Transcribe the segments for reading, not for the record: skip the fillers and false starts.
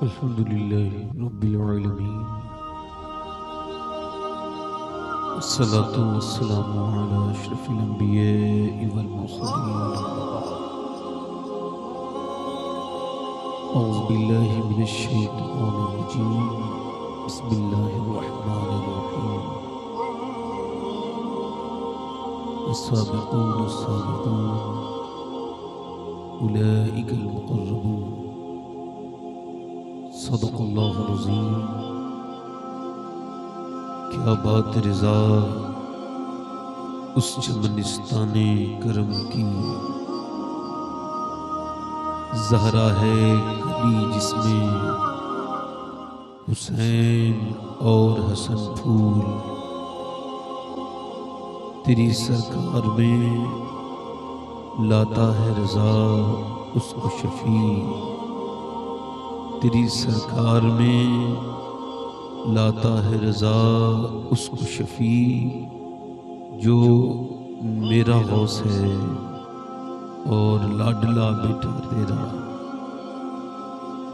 अल्हम्दुलिल्लाह रब्बिल आलमीन अस्सलातु वस्सलामु अला अशरफिल अंबिया'i वल मुरसलीन औज़ु बिल्लाहि मिनश शैतानिर रजीम बिस्मिल्लाहिर रहमानिर रहीम अस्साबिक़ून अस्साबिक़ून उलाइकल मुक़र्रबून सदक़ल्लाहुल अज़ीम। क्या बात रिज़ा उस चमनिस्ताने करम की, ज़हरा है कली जिसमें हुसैन और हसन फूल। तेरी सरकार में लाता है रज़ा उसको शफ़ी, तेरी सरकार में लाता है रज़ा उसको शफ़ी, जो मेरा गौस है और लाडला बेटा तेरा।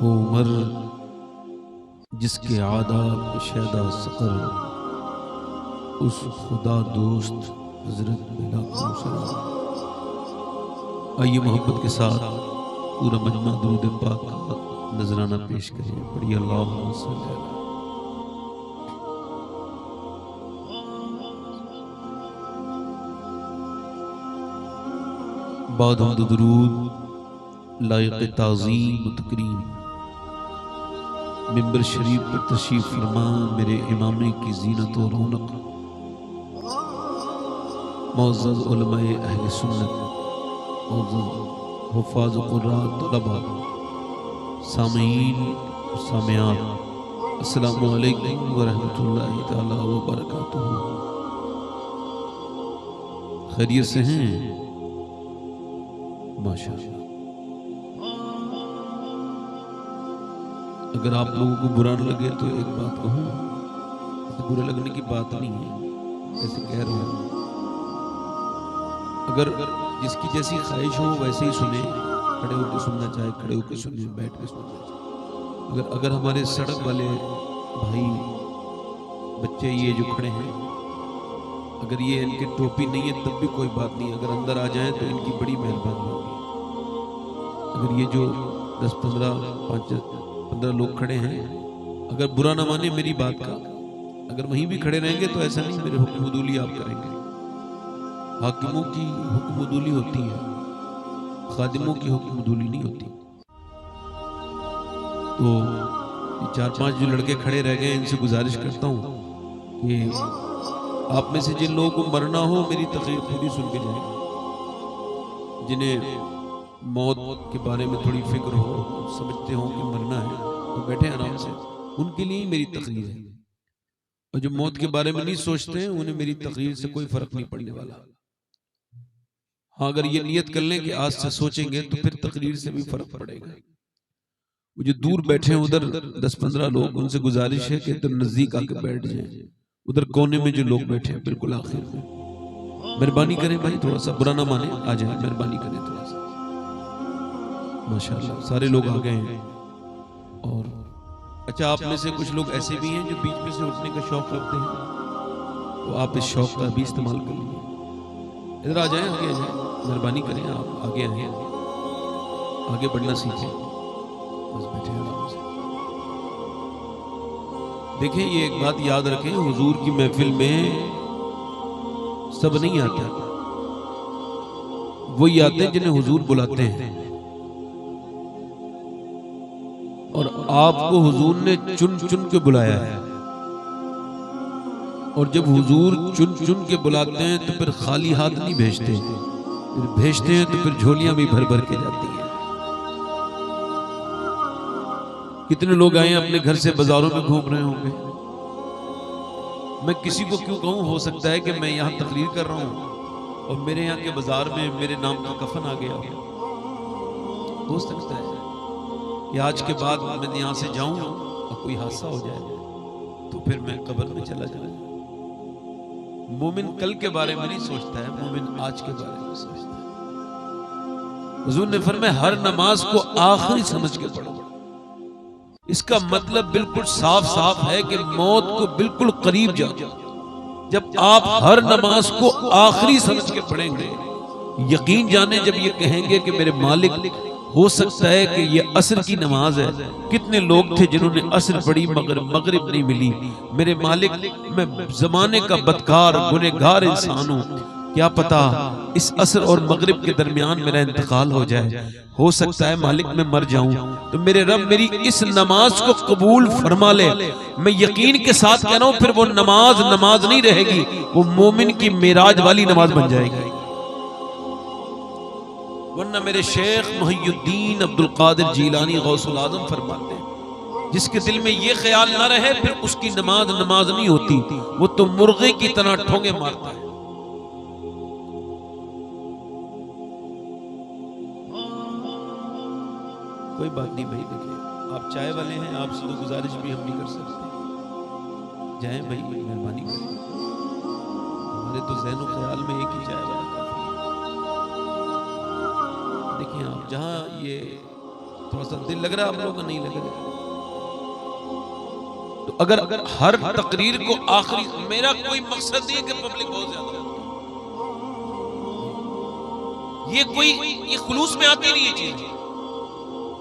वो उमर जिसके आदाब शैदा सकर, उस खुदा दोस्त हजरत बिला सलाम। आइए मोहब्बत के साथ पूरा मजमा दुरूद पाक का नजराना पेश करें। पढ़िए अल्लाहुम्मा सल्ली अला। बाद हमद दुरूद लायक ताज़ीम व तकरीम मिंबर शरीफ पर तशरीफ फरमा मेरे इमामे की ज़ीनत और रौनक, मुअज़्ज़ज़ उलमाए अहले सुन्नत, मुअज़्ज़ज़ हुफ़ाज़ क़ुर्रा तलबा, सामीईन सामियात, अस्सलामु अलैकुम व रहमतुल्लाहि तआला व बरकातुहू। खैरियत से हैं? माशाअल्लाह। अगर आप लोगों को बुरा न लगे तो एक बात कहूँ, तो बुरा लगने की बात नहीं है, ऐसे कह रहे हैं। अगर जिसकी जैसी ख्वाहिश हो वैसे ही सुने, खड़े होकर सुनना चाहे खड़े होकर सुने, बैठ के सुनना चाहे। अगर हमारे सड़क वाले भाई बच्चे ये जो खड़े हैं, अगर ये इनके टोपी नहीं है तब भी कोई बात नहीं, अगर अंदर आ जाएं तो इनकी बड़ी मेहरबानी होगी। अगर ये जो 10-15 लोग खड़े हैं, अगर बुरा ना माने मेरी बात का, अगर वहीं भी खड़े रहेंगे तो ऐसा नहीं मेरे हुक्म-उदूली आप करेंगे। हाकिमों की हुक्म-उदूली होती है, खादिमों की हुक्म-उदूली नहीं होती। तो 4-5 जो लड़के खड़े रह गए, इनसे गुजारिश करता हूँ कि आप में से जिन लोगों को मरना हो मेरी तकरीर पूरी सुन के जाएं, जिन्हें मौत के बारे में थोड़ी फिक्र हो, समझते हो कि मरना है तो बैठे आराम से, उनके लिए ही मेरी तकरीर है। और जो मौत के बारे में नहीं सोचते हैं उन्हें मेरी तकरीर से कोई फर्क नहीं पड़ने वाला। हाँ, अगर ये नियत कर लें कि आज से सोचेंगे तो फिर तकरीर से भी फर्क पड़ेगा। वो जो दूर बैठे हैं उधर 10-15 लोग, उनसे गुजारिश है कि इधर नजदीक आके बैठ जाएं। उधर कोने में जो लोग बैठे हैं बिल्कुल आखिर में, मेहरबानी करें भाई, थोड़ा सा बुरा ना माने, आ जाए, मेहरबानी करें थोड़ा सा। माशाअल्लाह सारे लोग आ गए हैं। और अच्छा, आप में से कुछ लोग ऐसे भी हैं जो बीच में से उठने का शौक रखते हैं, तो आप इस शौक का भी इस्तेमाल कर लीजिए। इधर आ जाएं, आगे आ जाएं, मेहरबानी करें, आप आगे आए, आगे बढ़ना सीखें, बस बैठे आराम से। देखें, ये एक बात याद रखें, हुजूर की महफिल में सब नहीं आते, वही आते हैं जिन्हें हुजूर बुलाते हैं। और आपको हुजूर ने चुन चुन के बुलाया है, और जब हुजूर चुन चुन के बुलाते हैं तो फिर खाली हाथ नहीं भेजते, फिर भेजते हैं तो फिर झोलियां भी भर भर के जाती हैं। कितने लोग आए अपने घर से बाजारों में घूम रहे होंगे, मैं किसी को क्यों कहूं, हो सकता है कि मैं यहाँ तकरीर कर रहा हूँ और मेरे यहाँ के बाजार में मेरे नाम का कफन आ गया हो सकता है कि आज के बाद मैं यहाँ से जाऊं और कोई हादसा हो जाए तो फिर मैं कब्र में चला जाऊं। मोमिन कल के बारे में नहीं सोचता है, मोमिन आज के बारे में सोचता है। हुजूर ने फरमाया हर नमाज को आखिरी समझ के पढ़ो। इसका मतलब बिल्कुल साफ साफ है कि मौत को बिल्कुल करीब जाओ। जब आप हर नमाज को आखिरी समझ के पढ़ेंगे, यकीन जाने जब ये कहेंगे कि मेरे मालिक हो सकता है कि ये असर की नमाज है, कितने लोग थे जिन्होंने असर पढ़ी मगर मगरिब नहीं मिली, मेरे मालिक मैं जमाने का बदकार गुनहगार इंसान हूँ, क्या पता इस असर और मगरिब के दरमियान मेरा इंतकाल हो जाए, हो सकता है मालिक मैं मर जाऊं, तो मेरे रब मेरी इस नमाज को कबूल फरमा ले। मैं यकीन के साथ कह रहा हूं फिर वो नमाज नमाज नहीं रहेगी, वो मोमिन की मेराज वाली नमाज बन जाएगी। वरना मेरे शेख मुहियुद्दीन अब्दुल कादिर जीलानी गौसुल आजम फरमाते हैं, जिसके दिल में ये ख्याल ना रहे फिर उसकी नमाज नमाज नहीं होती, वो तो मुर्गे की तरह ठोंगे मारता है। कोई बात नहीं भाई, देखिए आप चाय वाले हैं, आपसे तो गुजारिश भी हम नहीं कर सकते, जाएं भाई मेहरबानी करें, हमारे तो ज़हन और ख्याल में एक ही चाय वाला काफी है। देखिए आप जहाँ ये थोड़ा सा दिल लग रहा है, आप लोगों को नहीं लग रहा, तो अगर हर तकरीर को आखिरी, मेरा कोई मकसद नहीं है कि पब्लिक बहुत ज्यादा, ये खुलूस में आती नहीं है चीज।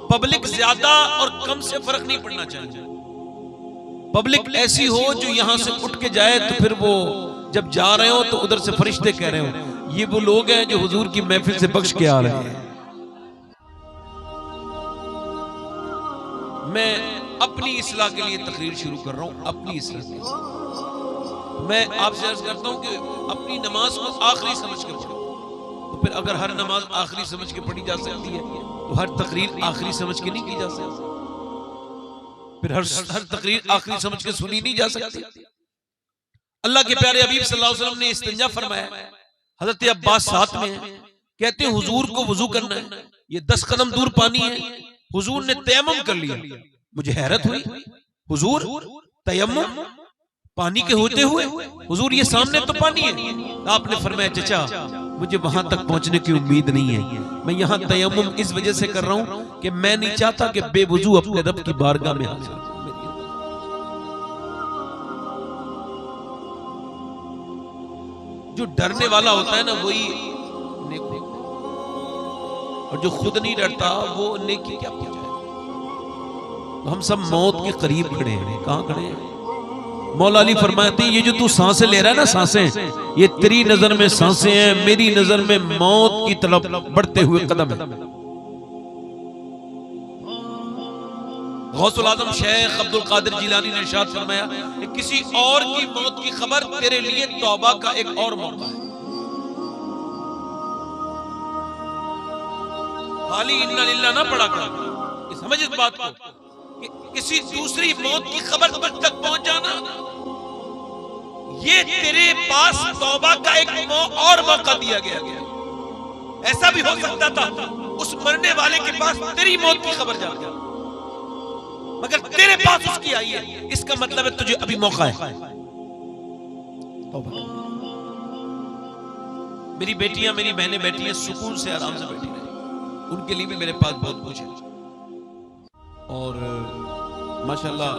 पब्लिक ज्यादा और कम से फर्क नहीं पड़ना चाहिए। पब्लिक ऐसी हो जो यहां से उठ के जाए तो फिर वो जब जा रहे हो तो उधर से फरिश्ते कह रहे हो ये वो लोग हैं जो हुजूर की महफिल से बख्श के आ रहे हैं। मैं अपनी इस्लाह के लिए तकरीर शुरू कर रहा हूं, अपनी इस्लाह के लिए। मैं आपसे अर्ज करता हूं कि अपनी नमाज को आखिरी समझ के पढ़ो। तो फिर अगर हर नमाज आखिरी समझ के पढ़ी जा सकती है तो हर तकरीर आखिरी समझ के नहीं की जा सकती, फिर हर तकरीर आखिरी समझ के सुनी नहीं जा सकती। अल्लाह के प्यारे हबीब सल्लल्लाहु अलैहि वसल्लम ने इस्तिंजा फरमाया, हजरत अब्बास साथ में है, कहते हैं हुजूर को वजू करना है, ये 10 कदम दूर पानी है, हुजूर ने तयम्मुम कर लिया। मुझे हैरत हुई, हुजूर तयम्मुम पानी के होते हुए, हुजूर ये सामने तो पानी है। आपने फरमाया चचा मुझे वहां तक पहुंचने की उम्मीद नहीं है, मैं यहां तयम्मुम इस वजह से कर रहा हूं कि मैं नहीं चाहता कि बेवजू अपने रब की बारगाह में हाजिर हो। जो डरने वाला होता है ना वही नेक होता है, और जो खुद नहीं डरता वो नेकी क्या पहुंचाएगा। तो हम सब मौत के करीब खड़े हैं। कहां खड़े हैं? मौला अली फरमाते हैं ये जो तू सांसें ले रहा है ना, सांसें ये तेरी नजर में सांसें हैं, मेरी नजर में मौत की तरफ बढ़ते हुए कदम है। गौसुल आजम शेख अब्दुल कादिर जिलानी ने इरशाद फरमाया कि किसी और की मौत की खबर तेरे लिए तौबा का एक और मौका है। खाली इन्ना लिल्लाह ना पढ़ा कर, समझ इस बात को कि किसी दूसरी मौत की खबर तक पहुंच जाना ये तेरे पास तौबा का एक और मौका दिया गया। ऐसा भी हो सकता था उस मरने वाले के पास तेरी मौत की खबर जा गया, मगर तेरे पास उसकी आई है, इसका मतलब है तुझे अभी मौका है। मेरी बेटियां मेरी बहनें बैठी हैं, सुकून से आराम से बैठी रहे, उनके लिए भी मेरे पास बहुत कुछ है। और माशाल्लाह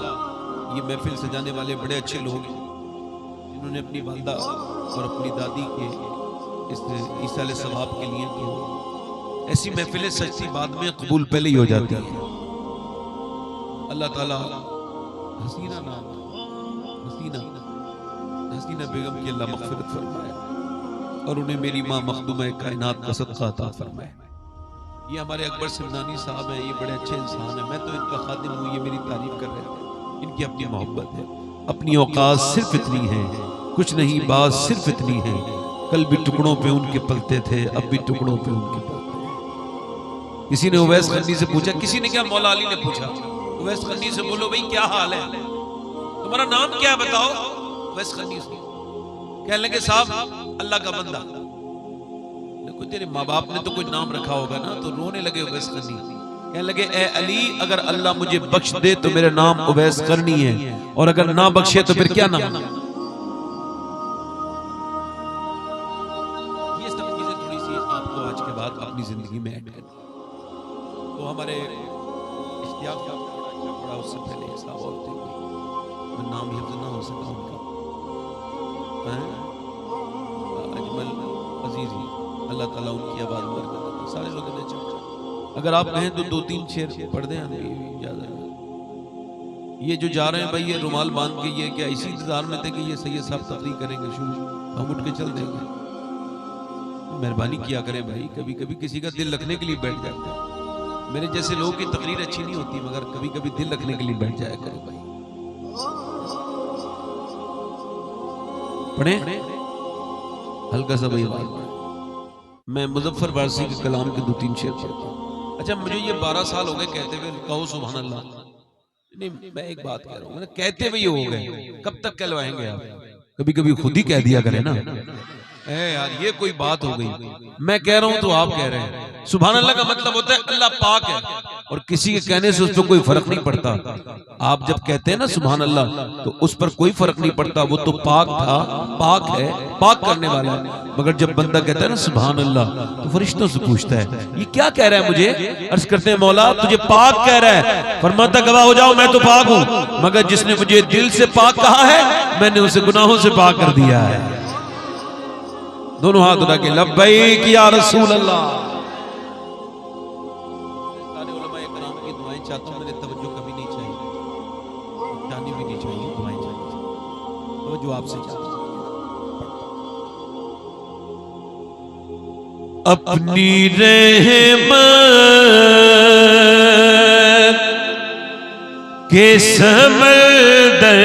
ये महफिल सजाने वाले बड़े अच्छे लोग हैं जिन्होंने अपनी वालिदा और अपनी दादी के इस ईसाले सवाब के लिए, तो ऐसी महफिलें सच्ची बाद में कबूल पहले ही हो जाती है। अल्लाह ताला हसीना बेगम की अल्लाह मग़फ़िरत फरमाए और उन्हें मेरी माँ मखदूम कायनात का सदका अता फरमाए। ये हमारे अकबर सिमनानी साहब हैं, ये बड़े अच्छे इंसान हैं, मैं तो इनका खादिम हूँ, ये मेरी तारीफ कर रहे थे। इनकी अपनी मोहब्बत है, अपनी औकात सिर्फ इतनी है, कुछ नहीं बात सिर्फ इतनी है, कल भी टुकड़ों पे उनके पलते थे, अब भी टुकड़ों पे उनके पलते हैं। किसी ने उवैस खन्नी से पूछा, किसी ने क्या मौला अली ने पूछा, उवैस खन्नी से बोलो भाई क्या हाल है, तुम्हारा नाम क्या है बताओ। उवैस खन्नी कहने लगे साहब अल्लाह का बंदा। तेरे माँ बाप ने तो कोई नाम रखा होगा ना, तो रोने लगे उवैस करनी, कहने लगे ए अली अगर अल्लाह मुझे बख्श दे तो मेरा नाम उवैस करनी है, और अगर ना बख्शे तो फिर क्या नाम। ये सब चीजें थोड़ी सी आपको आज के बाद अपनी जिंदगी में ऐड करना। तो हमारे इश्तियाक साहब का बड़ा अच्छा पड़ा, उससे पहले एक साहब और थे, मैं नाम हिफ्ज़ ना हो सका उनका, अजमल अजीजी, अल्लाह ताला उनकी आवाज़ बरकत दे। सारे लोगों ने अच्छा, अगर आप कहें तो 2-3 शेर पढ़ दें, ज़्यादा। ये जो जा रहे हैं भाई, ये रुमाल बांध के, ये क्या इसी इंतजार में थे कि ये सैयद साहब तकरीर करेंगे शुरू, हम उठ के चल देंगे? मेहरबानी किया करें भाई, कभी कभी किसी का दिल रखने के लिए बैठ जाते हैं। मेरे जैसे लोगों की तकरीर अच्छी नहीं होती, मगर कभी कभी दिल रखने के लिए बैठ जाया करें भाई। पढ़े हल्का सा भाई, मैं मुजफ्फर वारसी के कलाम के 2-3 शेर पढ़ता हूँ। अच्छा, मुझे ये 12 साल हो गए कहते हुए, कहो सुभान अल्लाह। नहीं, मैं एक बात कह रहा हूँ, कहते हुए हो गए, कब तक कहलवाएंगे आप? कभी कभी खुद ही कह दिया करें ना। यार ये कोई बात हो गई, मैं कह रहा हूं तो आप कह रहे हैं। सुभान अल्लाह का मतलब होता है अल्लाह पाक है, और किसी के कहने से उस पर कोई फर्क नहीं पड़ता। आप जब कहते हैं ना सुभान अल्लाह, तो उस पर कोई फर्क नहीं पड़ता, वो तो पाक था, पाक है, पाक करने वाला है। मगर जब बंदा कहता है ना सुभान अल्लाह, तो फरिश्तों से पूछता है ये क्या कह रहा है मुझे? अर्ज करते हैं मौला तुझे पाक कह रहा है। फरमाता गवाह हो जाओ मैं तो पाक हूं, मगर जिसने मुझे दिल से पाक कहा है, मैंने उसे गुनाहों से पाक कर दिया है। दोनों हाथ उठा के लब्बैक या रसूल अल्लाह। सारे उलमाए कराम की दुआएं चाहता हूं, मैंने तवज्जो कभी नहीं चाहिए, चाहनी भी नहीं चाहिए, दुआएं चाहिए, तवज्जो आपसे चाहता हूं। अपनी रहमत के समंदर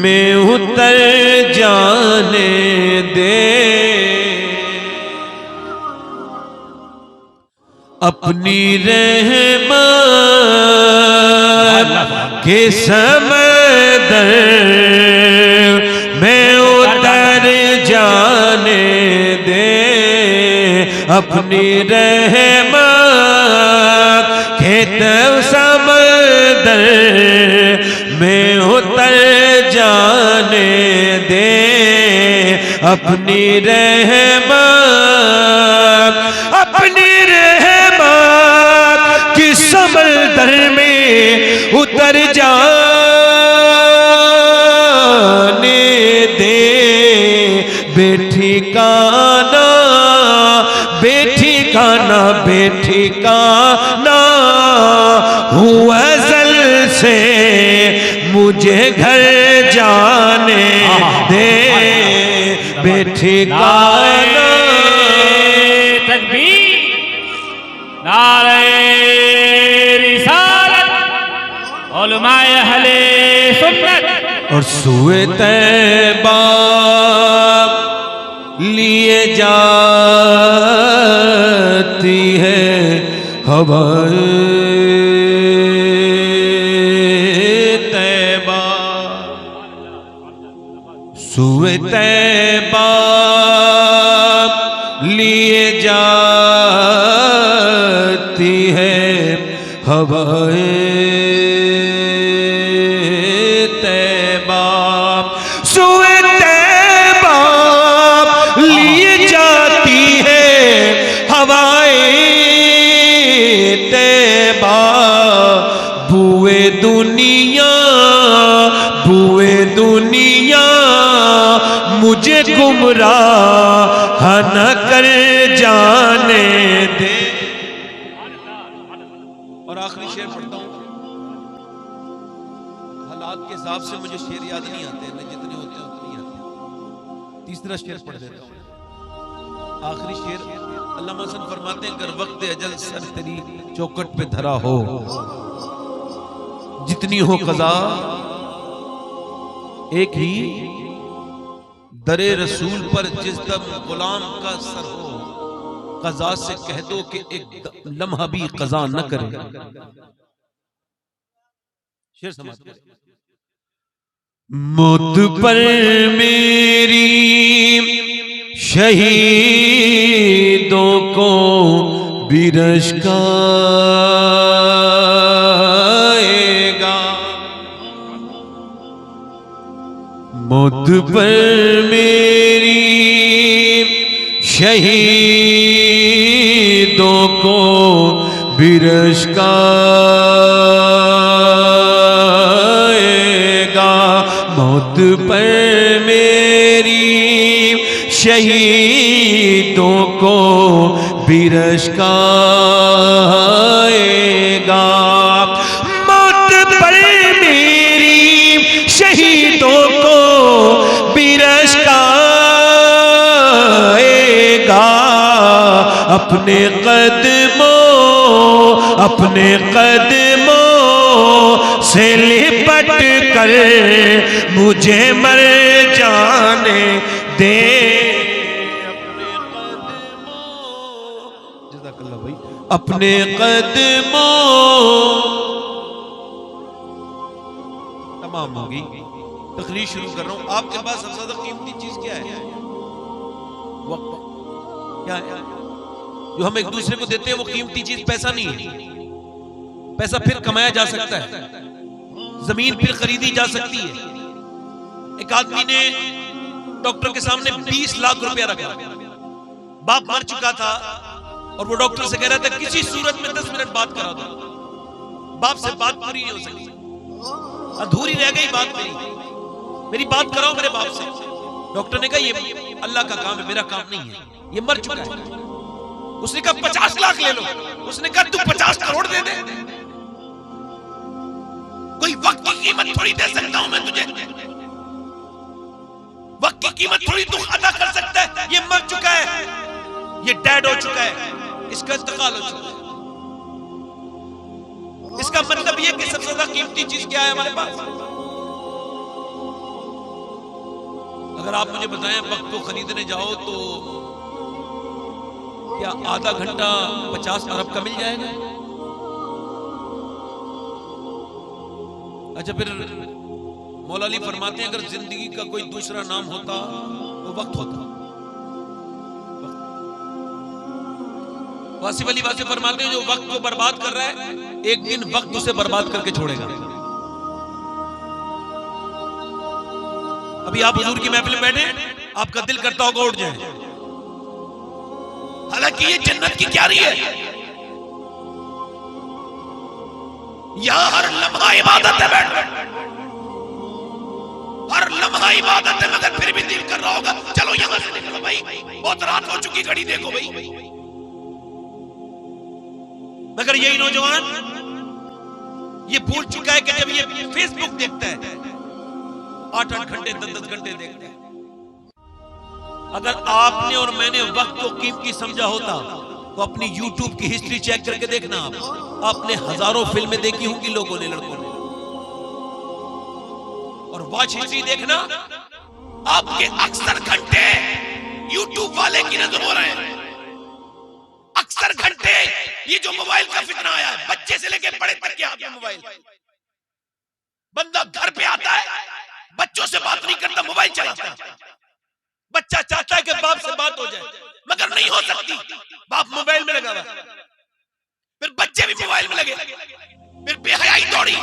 में उतर जाने दे, अपनी रहमत के समंदर में उतर जाने दे, अपनी रहमत के समंदर में उतर जाने दे, अपनी रहमत, अपनी रहमत की समंदर में उतर जाने दे। बेठिकाना बेठिकाना बेठिकाना हुआ अज़ल से मुझे घर जाने दे, बेठिकाना। तकबीर, नारे रिसालत, उलमाए अहले सुन्नत। और सूए तैबा लिए जाती है हवाए तैबा, सूए तैबा लिए जाती है हवाए तैबा, सूए तैबा लिए जाती है हवाए तैबा, बुए दुनिया बुए दुनिया मुझे गुमराह न कर जाने दे। और आखिरी शेर पढ़ता हूं, हालात के हिसाब से मुझे शेर याद नहीं आते, न जितने होते हैं उतने ही आते हैं। तीसरा शेर पढ़ देता हूं, आखिरी शेर। अल्लामा हसन फरमाते हैं अगर वक्त अजल सर तेरी चौखट पे धरा हो, जितनी हो कज़ा एक ही दरे रसूल पर जिस दम गुलाम का सर हो, कज़ा से कह दो कि एक लम्हा भी कज़ा न करे। शेर समाप्त करें। मौत पर मेरी शहीदों को बिरश खाएगा, मौत पर मेरी शहीदों को बिरश्काएगा मौत पर मेरी, शहीदों को बिरश्काएगा मौत पर मेरी, शहीदों को बिरश्काएगा अपने कदमों से लिपट कर मुझे मर जाने दे। अपने कदमों तमाम होगी। तकरीर शुरू कर रहा हूं। आपके पास सबसे ज्यादा कीमती चीज क्या है? वक्त। क्या है जो हम एक दूसरे को देते हैं? वो कीमती चीज पैसा नहीं है। पैसा फिर कमाया जा सकता है, जमीन फिर खरीदी जा सकती है। एक आदमी ने डॉक्टर के सामने 20 लाख रुपया रखा। बाप मर चुका था और वो डॉक्टर से कह रहा था किसी सूरत में 10 मिनट बात करा दो। बाप से बात पूरी नहीं हो सकी, अधूरी रह गई बात मेरी बात कराओ मेरे बाप से। डॉक्टर ने कहा ये अल्लाह का काम है, मेरा काम नहीं है, ये मर चुका है। उसने कहा 50 लाख ले लो। उसने कहा तू 50 करोड़ दे दे। कोई वक्त की कीमत थोड़ी दे सकता हूं मैं तुझे, वक्त की कीमत थोड़ी तू अदा कर सकता है। ये मर चुका है, ये डेड हो चुका है, इसका इंतकाल हो चुका है। इसका मतलब ये कि सबसे ज्यादा कीमती चीज क्या है हमारे पास? अगर आप मुझे बताएं वक्त को खरीदने जाओ तो क्या आधा घंटा 50 अरब का मिल जाएगा? अच्छा, फिर मौला अली फरमाते हैं अगर जिंदगी का कोई दूसरा नाम होता तो वक्त होता। वासिफ अली वासिफ फरमाते हैं जो वक्त को बर्बाद कर रहा है, एक दिन वक्त उसे बर्बाद करके छोड़ेगा। अभी आप हुजूर की महफिल में बैठे, आपका दिल करता होगा उठ जाए, हालांकि ये जन्नत की क्यारी है, यहां हर लम्हा इबादत है। बैठ हर लम्हा इबादत है, मगर फिर भी दिल कर रहा होगा चलो यहां से निकलो भाई, बहुत रात हो चुकी, घड़ी देखो भाई। मगर यही नौजवान ये भूल चुका है कि जब ये फेसबुक देखता है 8-8 घंटे 10-10 घंटे देखता है। अगर आपने और मैंने वक्त को कीमती समझा होता तो अपनी YouTube की हिस्ट्री चेक करके देखना। आपने हजारों फिल्में देखी होंगी लोगों ने, लड़कों ने, और वॉच हिस्ट्री देखना, आपके अक्सर घंटे YouTube वाले की नजर हो रहे हैं। अक्सर घंटे ये जो मोबाइल का फितना आया है, बच्चे से लेके बड़े तक के हाथ में मोबाइल। बंदा घर पे आता है, बच्चों से बात नहीं करता, मोबाइल चलाता है। बच्चा चाहता है कि बाप से बात हो जाए, मगर नहीं हो सकती, बाप मोबाइल में लगा हुआ। फिर बच्चे भी मोबाइल में लगे, फिर बेहयाई दौड़ी।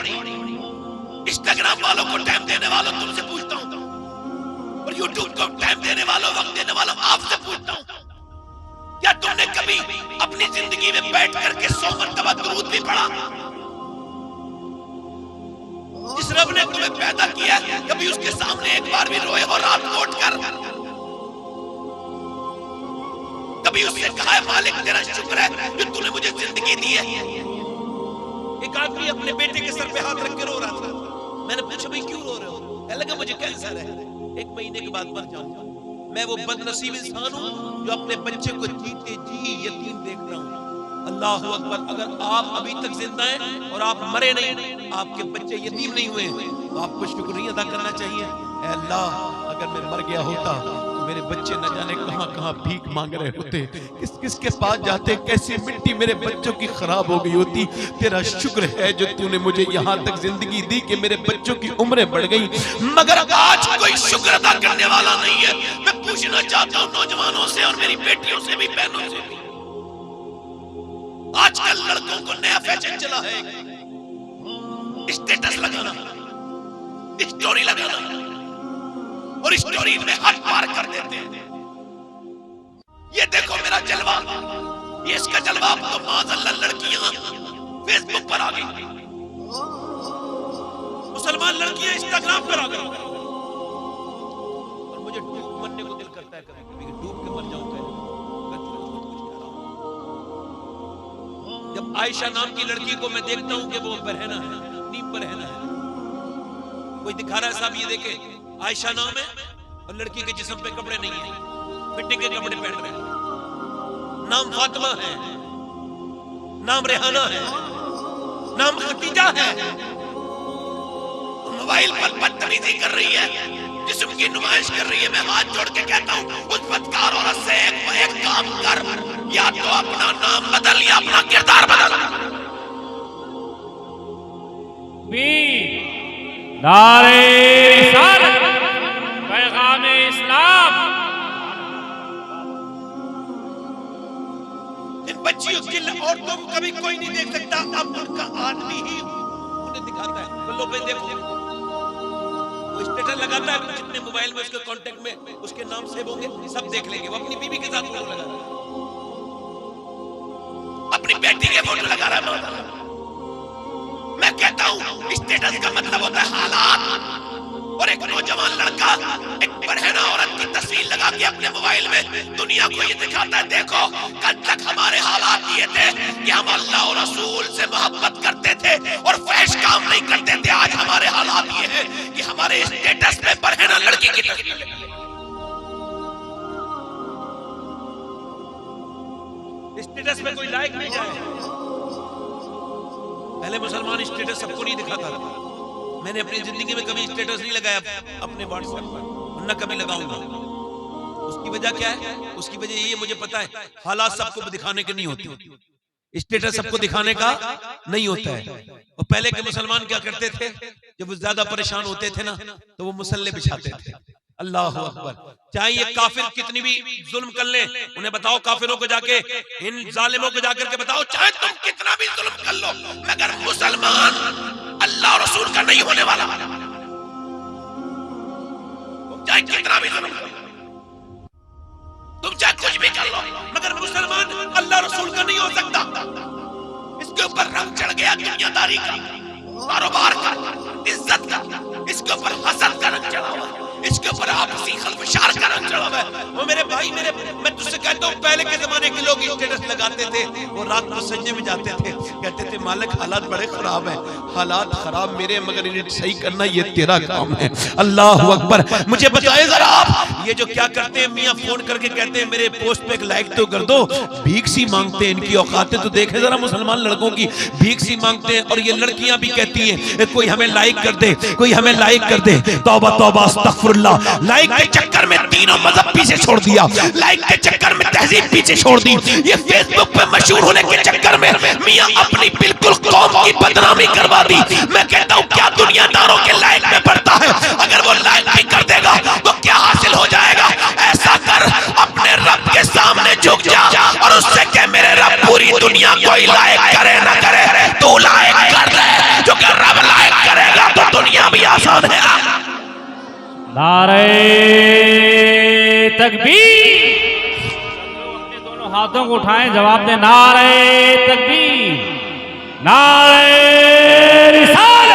इंस्टाग्राम वालों को टाइम देने वालों तुमसे पूछता हूं, और यूट्यूब को टाइम देने वालों, वक्त देने वालों आपसे पूछता हूं, क्या तुमने कभी अपनी जिंदगी में बैठ करके 100 मरतबा दुरूद भी पढ़ा? जिस रब ने तुम्हें पैदा किया, कभी उसके सामने एक बार भी रोए हो रात को उठकर? कभी उससे कहा है मालिक तेरा शुक्र है कि तूने मुझे जिंदगी दी है? एक आदमी अपने बेटे के सर पे हाथ रख के रो रहा था। मैंने पूछा भाई क्यों रो रहे हो? कहने लगा मुझे कैंसर है, 1 महीने के बाद मर जाऊंगा। मैं वो बदनसीब इंसान हूं जो अपने बच्चे को जीते जी यतीम देख रहा हूं। अल्लाह अकबर, अगर आप अभी तक जिंदा हैं और आप मरे नहीं, आपके बच्चे यतीम नहीं हुए, तो आपको शुक्र नहीं अदा करना चाहिए। ऐ अल्लाह, अगर मैं मर गया होता तो मेरे बच्चे न जाने कहां कहां भीख मांग रहे होते, किस किस के पास जाते, कैसी मिट्टी मेरे बच्चों की खराब हो गई होती। तेरा शुक्र है जो तूने मुझे यहां तक जिंदगी दी कि मेरे बच्चों की उम्रें बढ़ गई, मगर आज कोई शुक्र अदा करने वाला नहीं है। मैं पूछना चाहता हूं नौजवानों से और मेरी बेटियों से भी, बहनों से भी, आजकल लड़कों को नया फैशन चला है, स्टेटस लगाना, स्टोरी लगाना, और स्टोरी में हद पार कर देते हैं। ये देखो मेरा जलवा, ये इसका जलवा। तो माज़अल्लाह लड़कियां फेसबुक पर आ गई, मुसलमान लड़कियां इंस्टाग्राम पर आ गई। और मुझे डूब मरने को दिल करता है कभी कभी, डूब के मर जाऊं पहले। जब आयशा नाम की लड़की को मैं देखता हूं कि वो बरहना है, नीम पर रहना है, कोई दिखा रहा है साहब ये देखे आयशा नाम है और लड़की के जिस्म पे कपड़े नहीं है, फिटिंग के कपड़े पहन रहे हैं। नाम फातिमा है, नाम रेहाना है, नाम खतीजा है। मोबाइल पर बदतमीजी कर रही है, जिस्म की नुमाइश कर रही है। मैं हाथ जोड़ के कहता हूं उस बदकार औरत से एक काम कर, या तो अपना नाम बदल या अपना किरदार बदल। नारे रिसालत, पैगाम इस्लाम। इन बच्चियों की औरतों को कभी कोई नहीं देख सकता, अब उनका आदमी ही उन्हें दिखाता है। तो लो भाई देखो, वो स्टेटस लगाता है, जितने मोबाइल में उसके कांटेक्ट में उसके नाम सेव होंगे सब देख लेंगे। वो अपनी बीवी के साथ फोटो लगा रहा है, अपनी बेटी के फोटो लगा रहा है। मैं कहता हूं स्टेटस का मतलब होता है हालात। और एक नौजवान लड़का एक बरहना औरत की तस्वीर लगा के अपने मोबाइल में दुनिया को ये दिखाता है, देखो कल तक हमारे हालात ये थे कि हम अल्लाह और रसूल से मोहब्बत करते थे और फैश काम नहीं करते थे। आज हमारे हालात ये हैं कि हमारे स्टेटस में बरहना लड़की की तस्वीर। स्टेटस में कोई लाइक नहीं जाए। पहले मुसलमान स्टेटस सबको नहीं दिखाता था। मैंने अपनी जिंदगी में कभी स्टेटस नहीं लगाया अपने व्हाट्सएप पर, न कभी लगाऊंगा। उसकी वजह क्या है? उसकी वजह ये मुझे पता है, हालात सबको दिखाने के नहीं होते, स्टेटस सबको दिखाने का नहीं होता है। और पहले के मुसलमान क्या करते थे, जब वो ज्यादा परेशान होते थे ना तो वो मुसल्ले बिछाते थे। अल्लाह अकबर। चाहे ये काफिर कितनी भी जुल्म कर ले, उन्हें बताओ काफिरों को जाके, इन जालिमों को जाकर के बताओ, चाहे तुम कितना भी जुल्म कर लो, मगर मुसलमान अल्लाह और रसूल का नहीं होने वाला। तुम चाहे कितना भी जुल्म कर लो, तुम चाहे कुछ भी कर लो, मगर मुसलमान अल्लाह रसूल का नहीं हो सकता। इसके ऊपर रंग चढ़ गया दुनियादारी का, कारोबार का, इज्जत का, इसके ऊपर हसद का रंग चढ़ा हुआ, इसके ऊपर आपसी खलफशार का रंग चढ़ा हुआ है। वो मेरे भाई, मैं तुझसे कहता हूँ, पहले के जमाने के लोग स्टेटस लगाते थे, वो रात को सजने में जाते थे, कहते थे मालिक हालात बड़े खराब हैं, हालात खराब मेरे, मगर इन्हें सही करना ये तेरा काम है। अल्लाह अकबर। मुझे बताए जरा आप, ये जो क्या करते हैं, मियाँ फोन करके कहते हैं मेरे पोस्ट पे एक लाइक तो कर दो, भीख सी मांगते हैं। इनकी औकातें तो देखे जरा मुसलमान लड़कों की, भीख सी मांगते हैं। और ये लड़कियां भी कहती हैं कोई हमें लाइक कर दे, कोई हमें लाइक कर दे। तौबा तौबा अस्तगफिरुल्लाह। लाइक के चक्कर में तीनों मजहब पीछे छोड़ दिया, लाइक के चक्कर में तहजीब पीछे छोड़ दी। ये फेसबुक पे मशहूर होने के चक्कर में मियां अपनी बिल्कुल कौम की बदनामी करवा दी। मैं कहता हूँ क्या दुनियादारों के लाइक में पड़ता है? अगर वो लाइक भी कर देगा तो क्या हासिल हो जाएगा? ऐसा कर, अपने रब के सामने झुक जा और उससे कह मेरे रब पूरी दुनिया कोई लाइक करे ना करे, तू लाइक कर ले, जो कि रब लाइक करेगा तो दुनिया भी आसान है। नारे तकबीर। अपने दोनों हाथों को उठाएं, जवाब दें नारे तकबीर, नारे रिसालत।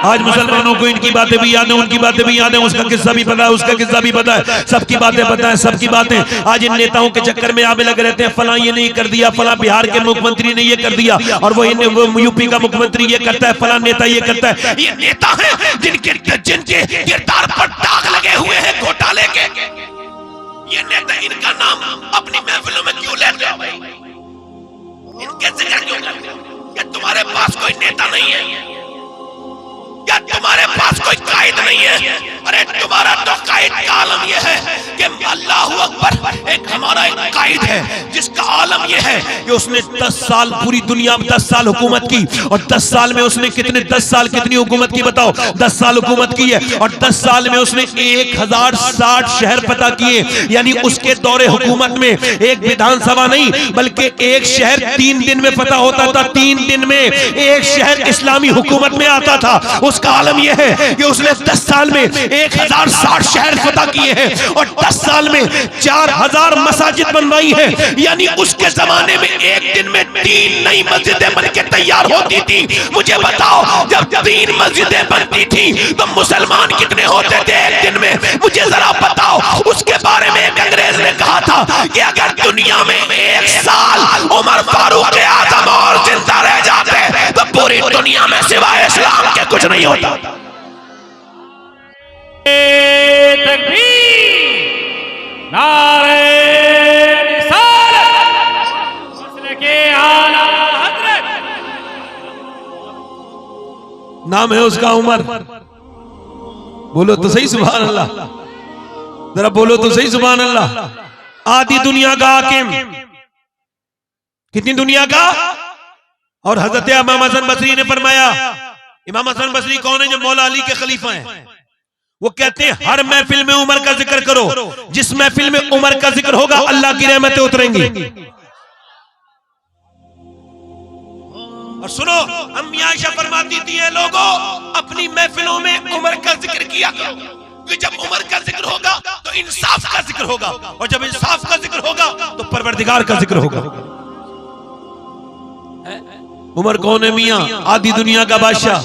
आज मुसलमानों को इनकी बातें भी याद है, उनकी बातें भी याद है, उसका किस्सा भी पता है, उसका किस्सा भी पता है, सबकी बातें पता है, सबकी बातें। आज इन नेताओं के चक्कर में आवे लगे रहते हैं, फला ये नहीं कर दिया, फला बिहार के मुख्यमंत्री ने ये कर दिया, और वो यूपी का मुख्यमंत्री ये करता है, फला नेता ये करता है। ये नेता है जिनके किरदार पर दाग लगे हुए हैं घोटाले के। ये नेता, इनका नाम अपनी महफिलों में क्यों लेते हो भाई? इनके जिक्र क्यों करते हो? क्या तुम्हारे पास कोई नेता नहीं है? क्या तुम्हारे पास कोई कायद नहीं है? अरे तुम्हारा तो कायद का आलम यह है कि अल्लाह अकबर। एक हमारा एक कायद है जिसका आलम यह है कि उसने 10 साल पूरी दुनिया में 10 साल हुकूमत की, और 10 साल में उसने कितने 10 साल कितनी हुकूमत की बताओ? 10 साल हुकूमत की है, और 10 साल में उसने 1060 शहर पता किए। यानी उसके दौरे हुकूमत में एक विधानसभा नहीं बल्कि एक शहर 3 दिन में पता होता था। 3 दिन में एक शहर इस्लामी हुकूमत में आता था। उसका आलम यह है कि उसने 10 साल में 1060 शहर फतह किए हैं, और 10 साल में 4000 मसाजिद मसाजिद बनवाई है, यानी उसके जमाने में एक दिन में 3 नई मस्जिदें बनके तैयार होती थी। मुझे बताओ जब 3 मस्जिदें बनती थी तो मुसलमान कितने होते थे एक दिन में? मुझे जरा बताओ। उसके बारे में एक अंग्रेज ने कहा था कि अगर दुनिया में 1 साल उमर फारूक आजम और जिंदा रह जाते तो पूरी दुनिया में सिवाय इस्लाम के कुछ नहीं होता। तकबीर, नारे रिसालत, मसलके आला हज़रत। नाम है उसका उमर। बोलो तो सही सुभान अल्लाह, जरा बोलो तो सही सुभान अल्लाह। आधी दुनिया का हाकिम, कितनी दुनिया का? और हजरत इमाम हसन बसरी ने फरमाया, इमाम हसन बसरी कौन है? जो मौला अली के खलीफा हैं। वो कहते हैं हर महफिल में उमर का जिक्र करो, जिस महफिल में उमर का जिक्र होगा अल्लाह की रहमतें उतरेंगी। और सुनो, अम्मी आयशा फरमाती थी, ये लोगों अपनी महफिलों में उमर का जिक्र किया करो, क्योंकि जब उमर का जिक्र होगा तो इंसाफ का जिक्र होगा, और जब इंसाफ का जिक्र होगा तो परवरदिगार का जिक्र होगा। उमर कौन है मियां? आधी दुनिया का बादशाह,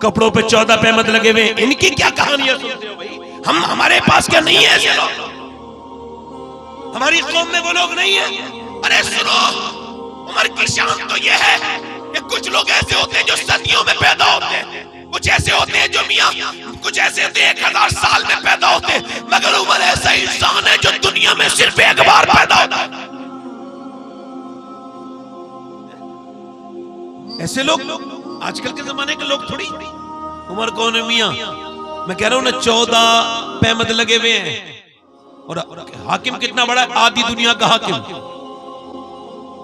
कपड़ों पे 14 पैमद लगे हुए। इनकी क्या कहानियां सुनते हो भाई? हमारे पास क्या नहीं है ऐसे लोग? हमारी कौम में वो लोग नहीं है? अरे सुनो, उमर की शान तो ये है कि कुछ लोग ऐसे होते हैं जो सदियों में पैदा होते हैं, कुछ ऐसे होते हैं जो मियां, कुछ ऐसे होते हैं 1000 साल में पैदा होते हैं, मगर उमर ऐसा इंसान है जो दुनिया में सिर्फ एक बार पैदा होता है। ऐसे लोग आजकल के जमाने के लोग थोड़ी। उमर कौन है मियां? मैं कह रहा हूं ना, 14 पैमद लगे हुए हैं। और हाकिम कितना बड़ा है? आधी दुनिया का हाकिम,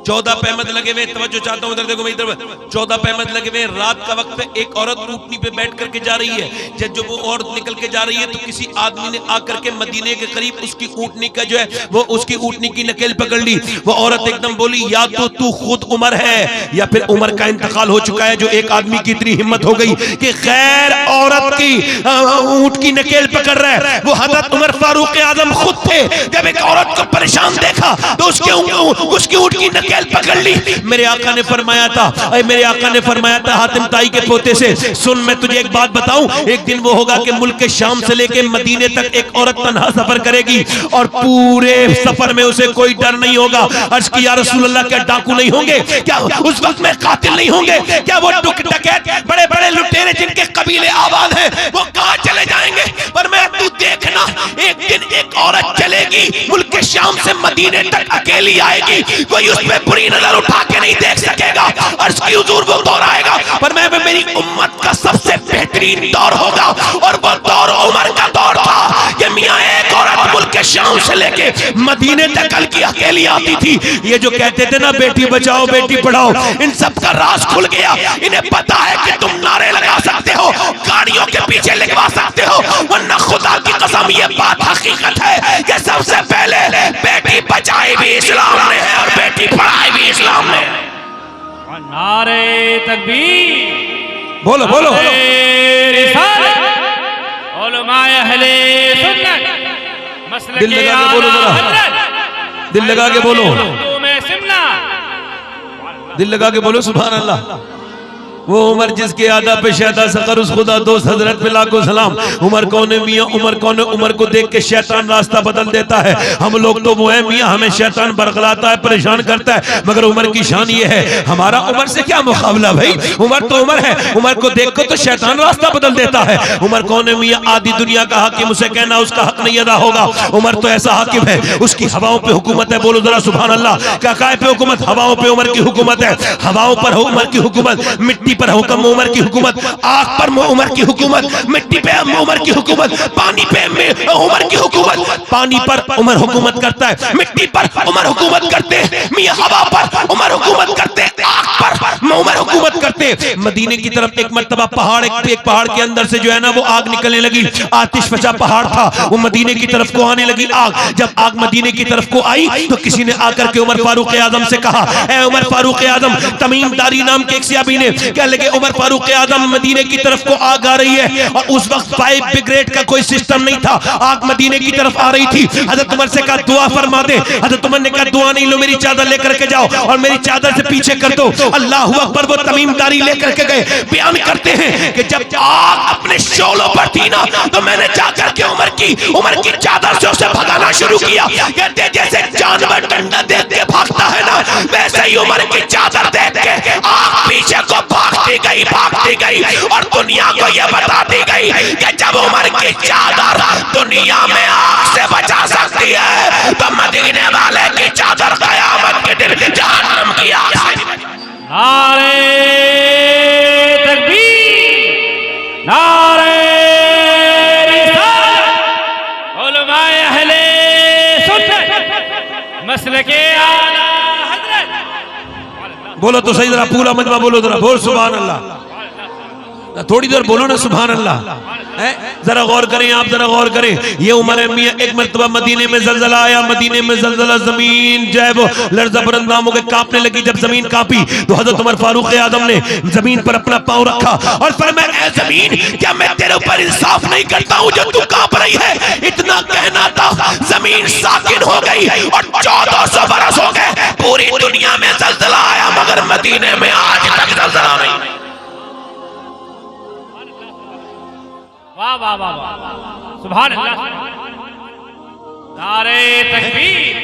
14 पैमद लगे हुए। तवज्जो चाहता हूं, इधर देखो भाई, इधर 14 पैमद लगे हुए। रात का वक्त है, एक औरत ऊंटनी पे बैठ करके जा रही है। जब वो औरत निकल के जा रही है तो किसी आदमी ने आकर के मदीने के करीब उसकी ऊंटनी का जो है वो उसकी ऊंटनी की नकेल पकड़ ली। वो औरत एकदम बोली, या तो तू खुद उमर है या फिर उमर का इंतकाल हो चुका है। जो एक आदमी की इतनी हिम्मत हो गई कि गैर औरत की ऊंट की नकेल पकड़ रहा है, वो हजरत उमर फारूक आजम खुद थे। जब एक औरत को परेशान देखा तो उसकी ऊंट की नकेल पकड़ ली। मेरे आका ने फरमाया था, मेरे आका ने फरमाया था हातिम ताई के पोते से, सुन मैं तुझे एक बात बताऊं, एक दिन वो होगा कि मुल्क के शाम से लेके मदीने तक एक औरत तन्हा सफर करेगी और पूरे सफर में उसे कोई डर नहीं होगा। अर्ज की या रसूल अल्लाह, क्या डाकू नहीं होंगे? क्या उस वक्त में कातिल नहीं होंगे? क्या वो डकैत, बड़े बड़े लुटेरे जिनके कबीले आबाद हैं, वो कहां चले जाएंगे? पर मैं तू देखना, एक दिन एक औरत चलेगी मुल्क के शाम से मदीने तक, अकेली आएगी, कोई उस पे बुरी नजर उठा के नहीं देख सकेगा। अर्ज़ की हुजूर वो दौर आएगा पर मैं मेरी उम्मत का सबसे बेहतरीन दौर होगा, और वो दौर उमर का दौर था कि मियां एक औरत मुल्क के शाम से लेके मदीने तक हल्की अकेली आती थी। ये जो कहते थे ना बेटी बचाओ बेटी पढ़ाओ, इन सब का राज खुल गया। इन्हें पता है कि तुम नारे लगा सकते हो, गाड़ियों के पीछे लगवा सकते हो, वरना खुदा की कसम ये बात हकीकत है कि सबसे पहले बेटी बचाई भी इस्लाम में है और बेटी पढ़ाई भी इस्लाम में है। नारे तकबीर, बोलो बोलो, उलमाए अहले सुन्नत, मसलके दिल लगा के बोलो जरा, दिल लगा के बोलो, दिल लगा के बोलो सुभान अल्लाह। वो उमर जिसके आदा पे शैतान सकर उस खुदा दोस्त हजरत पे लाखों सलाम। उमर कौन है मियां? उमर कौन है? उमर को देख के शैतान रास्ता बदल देता है। हम लोग तो वो है मियां, हमें शैतान बरगलाता है, परेशान करता है, मगर उमर की शान ये है, हमारा उमर से क्या मुकाबला भाई? उमर तो उमर है, उमर को देख कर तो शैतान रास्ता बदल देता है। उमर कौन है मियां? आधी दुनिया का हाकिम, उसे कहना उसका हक नहीं अदा होगा। उमर तो ऐसा हाकिम है, उसकी हवाओं पे हुकूमत है। बोलो जरा सुभान अल्लाह। क्या काय पे हुकूमत? हवाओं पे उमर की हुकूमत है। हवाओं पर उमर की हुकूमत, मिट्टी पर हुक्म उमर की हुकूमत, आग पर उमर की हुकूमत, मिट्टी पे उमर की हुकूमत, पानी पे उमर की हुकूमत। पानी पर उमर हुकूमत करता है, मिट्टी पर उमर हुकूमत करते हैं, मियां हवा पर उमर हुकूमत करते हैं, आग पर उमर हुकूमत करते। मदीने की तरफ एक मर्तबा पहाड़, एक पहाड़ के अंदर से जो है ना वो आग निकलने लगी। आतिश फजा पहाड़ था, वो मदीने की तरफ को आने लगी आग। जब आग मदीने की तरफ को आई तो किसी ने आकर के उमर फारूक आजम से कहा, ऐ उमर फारूक आजम, तमीम दारी नाम के एक सहाबी ने कह लगे उमर फारूक आजम मदीने की तरफ को आग आ रही है। और उस वक्त फायर ब्रिगेड का कोई सिस्टम नहीं था, आग मदीने की तरफ आ रही थी। हजरत उमर से कहा दुआ फरमा दे। हजरत उमर ने कहा दुआ नहीं, लो मेरी चादर लेकर के जाओ और मेरी चादर से पीछे कर दो। अल्लाह अकबर। वो तमीमदारी लेकर के गए। बयान करते हैं कि जब आग अपने शोलों पर थी ना तो मैंने जाकर के उमर की चादर से उसे भगाना शुरू किया। कहते जैसे जानवर डंडा देख के भागता है ना, वैसे ही उमर की चादर देख के आग पीछे को भागती गई और दुनिया को यह बताती गई कि जब उमर की चादर दुनिया में आग से बचा सकती है तो मदीने वाले की चादर कयामत के दिन जहन्नम की आग से। नारे तकबीर, नारे रिसालत, उलमाए अहले सुन्नत, मसलके आला हज़रत। बोलो तो सही, जरा पूरा मजमा बोलो, जरा बोल सुभान अल्लाह। थोड़ी देर बोलो ना सुभान अल्लाह। जरा गौर करें, आप जरा गौर करें। ये उमर मियां एक मर्तबा मदीने में जलजला आया। मदीने में जलजला, जमीन जो है वो लर्जा बरंदाम हो गए, कांपने लगी। जब जमीन कांपी तो हजरत उमर फारूक आजम ने जमीन पर अपना पांव रखा और फरमाया, ऐ जमीन, क्या मैं तेरे ऊपर इंसाफ नहीं करता हूं जो तू कांप रही है? इतना कहना था, जमीन साकिन हो गई और 1400 बरस हो गए। पूरी दुनिया में जलजला आया मगर मदीने में आज तक जलजला नहीं। वाह वाह वाह वाह, सुभान अल्लाह। नारे तकबीर,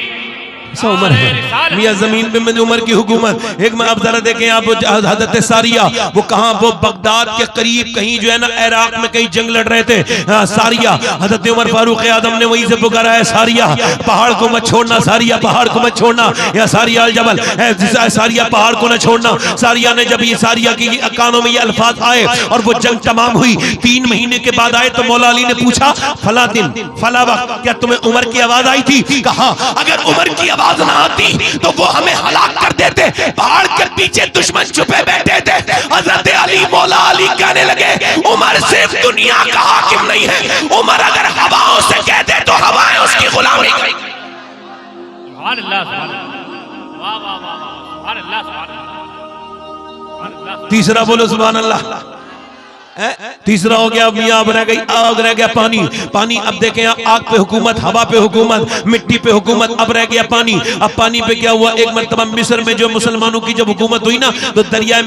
उमर है मियां जमीन पे में उमर की हुकूमत। एक आप जरा देखें, आप हजरत सारिया वो कहां, वो बगदाद के करीब कहीं जो है ना इराक में कहीं जंग लड़ रहे थे। सारिया, हजरत उमर फारूक आजम ने वहीं से पुकारा है, सारिया पहाड़ को मत छोड़ना, सारिया पहाड़ को मत छोड़ना, या सारिया अल जबल, सारिया पहाड़ को न छोड़ना। सारिया ने जब ये सारिया की कानों में ये अल्फाज आए और वो जंग तमाम हुई, 3 महीने के बाद आए तो मौला अली ने पूछा, फला दिन फला वक्त क्या तुम्हें उमर की आवाज आई थी? कहा अगर उमर की आवाज ना आती तो वो हमें हलाक कर देते। पहाड़ के पीछे दुश्मन छुपे बैठे थे। हजरत अली मौला अली कहने लगे, उमर सिर्फ दुनिया का हाकिम नहीं है, उमर अगर हवाओं से कहते तो हवाएं उसकी गुलामी करें। सुभान अल्लाह, सुभान अल्लाह, वाह वाह वाह, सुभान अल्लाह, सुभान अल्लाह। तीसरा बोलो सुभान अल्लाह। तीसरा हो गया मियां, अब रह गई आग, रह गया पानी। पानी अब देखें, आग पे हुकूमत, हवा पे हुकूमत, मिट्टी पे हुकूमत, अब रह गया पानी। अब पानी पे क्या हुआ? एक मर्तबा मिस्र में जो मुसलमानों की जब हुकूमत हुई ना तो दरिया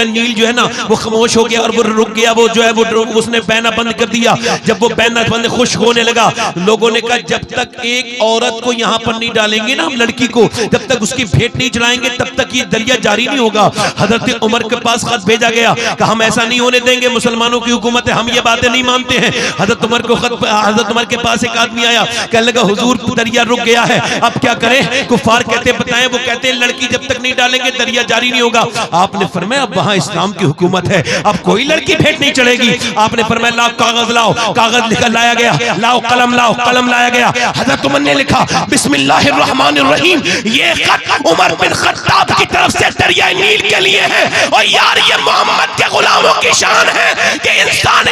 नील जो है ना वो खामोश हो गया और वो रुक गया। वो जो है वो उसने बहना बंद कर दिया। जब वो बहना बंद खुश्क होने लगा, लोगों ने कहा जब तक एक औरत को यहाँ पर नहीं डालेंगे ना हम लड़की को, जब तक उसकी भेंट नहीं चढ़ाएंगे तब तक ये दरिया जारी नहीं होगा। हजरत उमर के पास खत भेजा गया कि हम ऐसा नहीं होने देंगे, मुसलमानों की हुकूमत है, हम ये बातें नहीं मानते हैं। हजरत उमर को हजरत उमर के पास एक आदमी आया, कहने लगा हुजूर दरिया रुक गया है, अब क्या करें? कुफार कहते बताएं, वो कहते हैं लड़की जब तक नहीं डालेंगे दरिया जारी नहीं होगा। आपने फरमाया अब वहां इस्लाम की हुकूमत है, अब कोई लड़की भेंट नहीं चढ़ेगी। आपने फरमाया लाओ कागज लाओ, कागज लिखा लाया गया, लाओ कलम लाया गया। हजरत उमर ने लिखा बिस्मिल्लाहिर्रहमानिर्रहीम, ये खत उमर बिन खत्ताब की तरफ से दरिया नील के लिए है। और यार ये मोहम्मद के गुलामों की शान है कि इंसान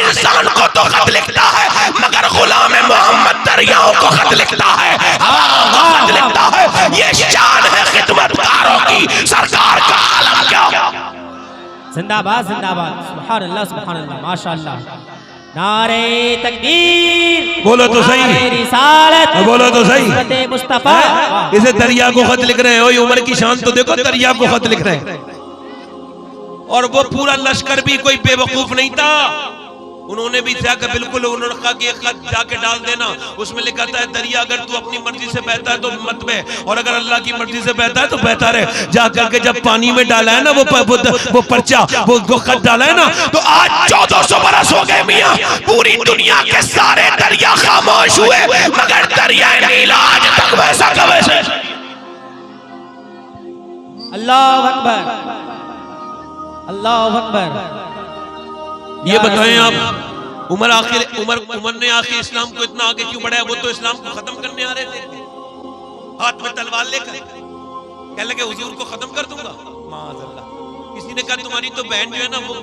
को तो खत लिखता है मगर गुलाम मोहम्मद दरियाओं को खत लिखता है, हवाओं को खत लिखता है। ये शान है खिदमतगारों की, सरकार का आलम क्या। जिंदाबाद जिंदाबाद, सुभान अल्लाह सुभान अल्लाह, माशाअल्लाह। नारे तकबीर, बोलो तो सही, नारे रिसालत, बोलो तो सही। मुस्तफा इसे दरिया को खत लिख रहे हैं। ओए उमर की शान तो देखो, दरिया को खत लिख रहे हैं। और वो पूरा लश्कर भी कोई बेवकूफ नहीं था, उन्होंने भी जाकर बिल्कुल उन्होंने कहा कि खत जाके डाल देना। उसमें लिखा था दरिया अगर तू अपनी मर्जी से बहता है तो मत बह, और अगर अल्लाह की मर्जी से बहता है तो बहता रहे। जाकर के जब पानी में डाला है ना वो पर्चा, वो खत डाला है ना, तो आज 1400 बरस हो गए मियां, पूरी दुनिया के सारे दरिया खामोश हुए मगर दरिया नील आज तक वैसा का वैसे। अल्लाह अकबर, अल्लाह अकबर। ये बताएं आप, उमर ने आखिर इस्लाम को इतना आगे क्यों बढ़ाया? वो तो इस्लाम को खत्म करने आ रहे थे, हाथ में तलवार लेकर कहने लगे हुजूर को खत्म कर दूंगा। माअज़ल्लाह, किसी ने कहा तुम्हारी तो बहन जो है ना वो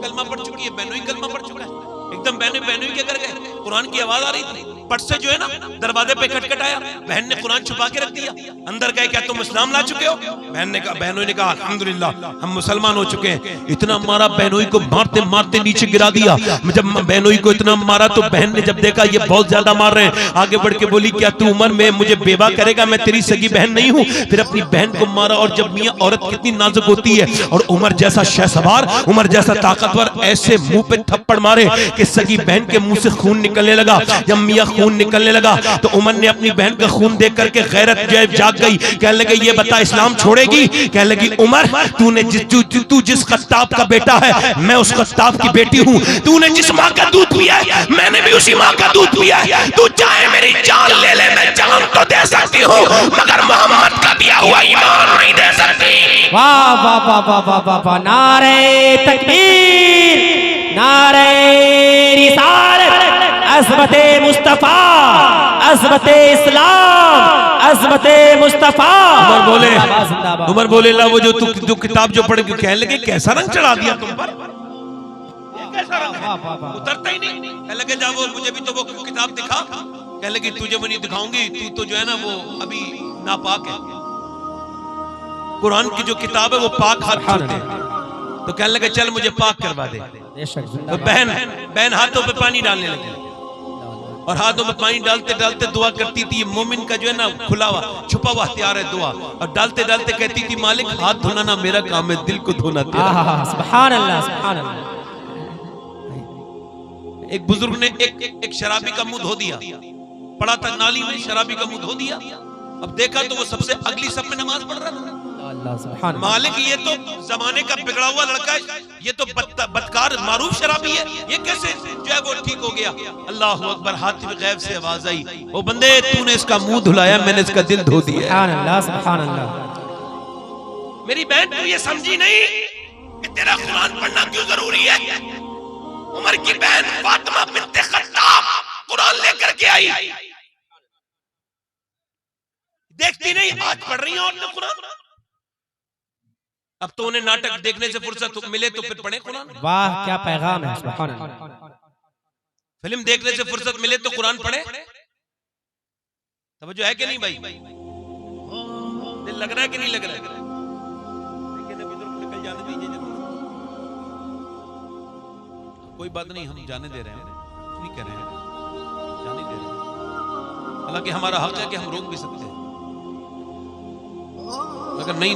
कलमा पढ़ चुकी है, बहनों ही कलमा पढ़ चुका है। एकदम बहनों ही क्या कर गए, कुरान की आवाज आ रही थी पट से जो है ना, दरवाजे पे खटखट आया, बहन ने कुरान छुपा के रख दिया, अंदर गए, क्या तुम इस्लाम ला चुके हो? बहनों ने कहा अल्हम्दुलिल्लाह हम मुसलमान हो चुके हैं। इतना मारा, बहनोई को मारते मारते नीचे गिरा दिया। जब बहनोई को इतना मारा तो बहन ने जब देखा ये बहुत ज्यादा मार रहे हैं, आगे बढ़ के बोली क्या तू उमर में मुझे बेवा करेगा, मैं तेरी सगी बहन नहीं हूँ। फिर अपनी बहन को मारा। और जब मियाँ औरत कितनी नाजुक होती है, और उमर जैसा शहसवार, उमर जैसा ताकतवर ऐसे मुंह पे थप्पड़ मारे कि सगी बहन के मुंह से खून निकलने लगा। जब मियाँ खून निकलने लगा तो उमर ने अपनी बहन का खून देख करके गैरत जाग गई। कहने लगे ये बता इस्लाम छोड़ेगी? कहने लगी उमर तू जिस कत्ताब का बेटा है मैं उस कत्ताब की बेटी हूँ। तूने जिस माँ का दूध पिया है मैंने भी उसी माँ का दूध पिया है। तू चाहे मेरी जान ले ले, मैं जान तो दे सकती हूँ मगर मोहम्मद का दिया हुआ ईमान नहीं दे सकती। वाह वाह वाह वाह वाह वाह वाह, नारे तकबीर, नारे रिसालत, अज़मते मुस्तफा, अज़मते इस्लाम, अज़मते मुस्तफा। उमर बोले ला वो जो किताब जो पढ़ के कहने लगे कैसा रंग चढ़ा दिया तुम पर, कैसा रंग उतरता ही नहीं। कहने लगे जा वो मुझे भी तो वो किताब दिखा। कहने लगी तुझे मैं नहीं दिखाऊंगी, तू तो जो है ना वो अभी नापाक है। कुरान की जो किताब है वो पाक हाथ छूते हैं। तो कहने लगे चल मुझे पाक करवा दे। तो बहन हाथों पे पानी डालने लगी और हाथों में पानी डालते डालते दुआ करती थी। मोमिन का जो है ना खुला हुआ छुपा हुआ हथियार है दुआ। और डालते डालते कहती थी मालिक हाथ धोना ना मेरा काम है, दिल को धोना तेरा। सुभान अल्लाह, सुभान अल्लाह। एक बुजुर्ग ने एक शराबी का मुंह धो दिया, पड़ा था नाली में, शराबी का मुंह धो दिया। अब देखा तो वो सबसे अगली सब में नमाज पढ़ रहा था। मालिक ये तो जमाने का बिगड़ा हुआ लड़का है, ये तो बदकार मारूफ शराबी है, ये कैसे जो है वो ठीक हो गया? अल्लाह अकबर। हाथ में गैब से आवाज आई, ओ बंदे तूने इसका मुंह धुलाया, मैंने इसका दिल धो दिया। सुभान अल्लाह, सुभान अल्लाह। मेरी बहन तू ये समझी नहीं कि तेरा कुरान पढ़ना क्यों जरूरी है? उमर की बहन फातिमा बिन्ते खत्ताब कुरान लेकर के आई। देखती नहीं आज पढ़ रही है औरतें कुरान। अब तो उन्हें नाटक देखने से फुर्सत मिले तो फिर पढ़े कुरान। वाह क्या पैगाम है, सुभान अल्लाह। फिल्म देखने से फुर्सत मिले तो कुरान पढ़े। तवज्जो है कि नहीं भाई? दिल लग रहा है कि नहीं लग रहा है? निकल जाने दीजिए जल्दी। कोई बात नहीं, हम जाने दे रहे हैं, कुछ नहीं कह रहे हैं, जाने दे रहे हैं। हालांकि हमारा हक है कि हम रोक भी सकते हैं। अगर नहीं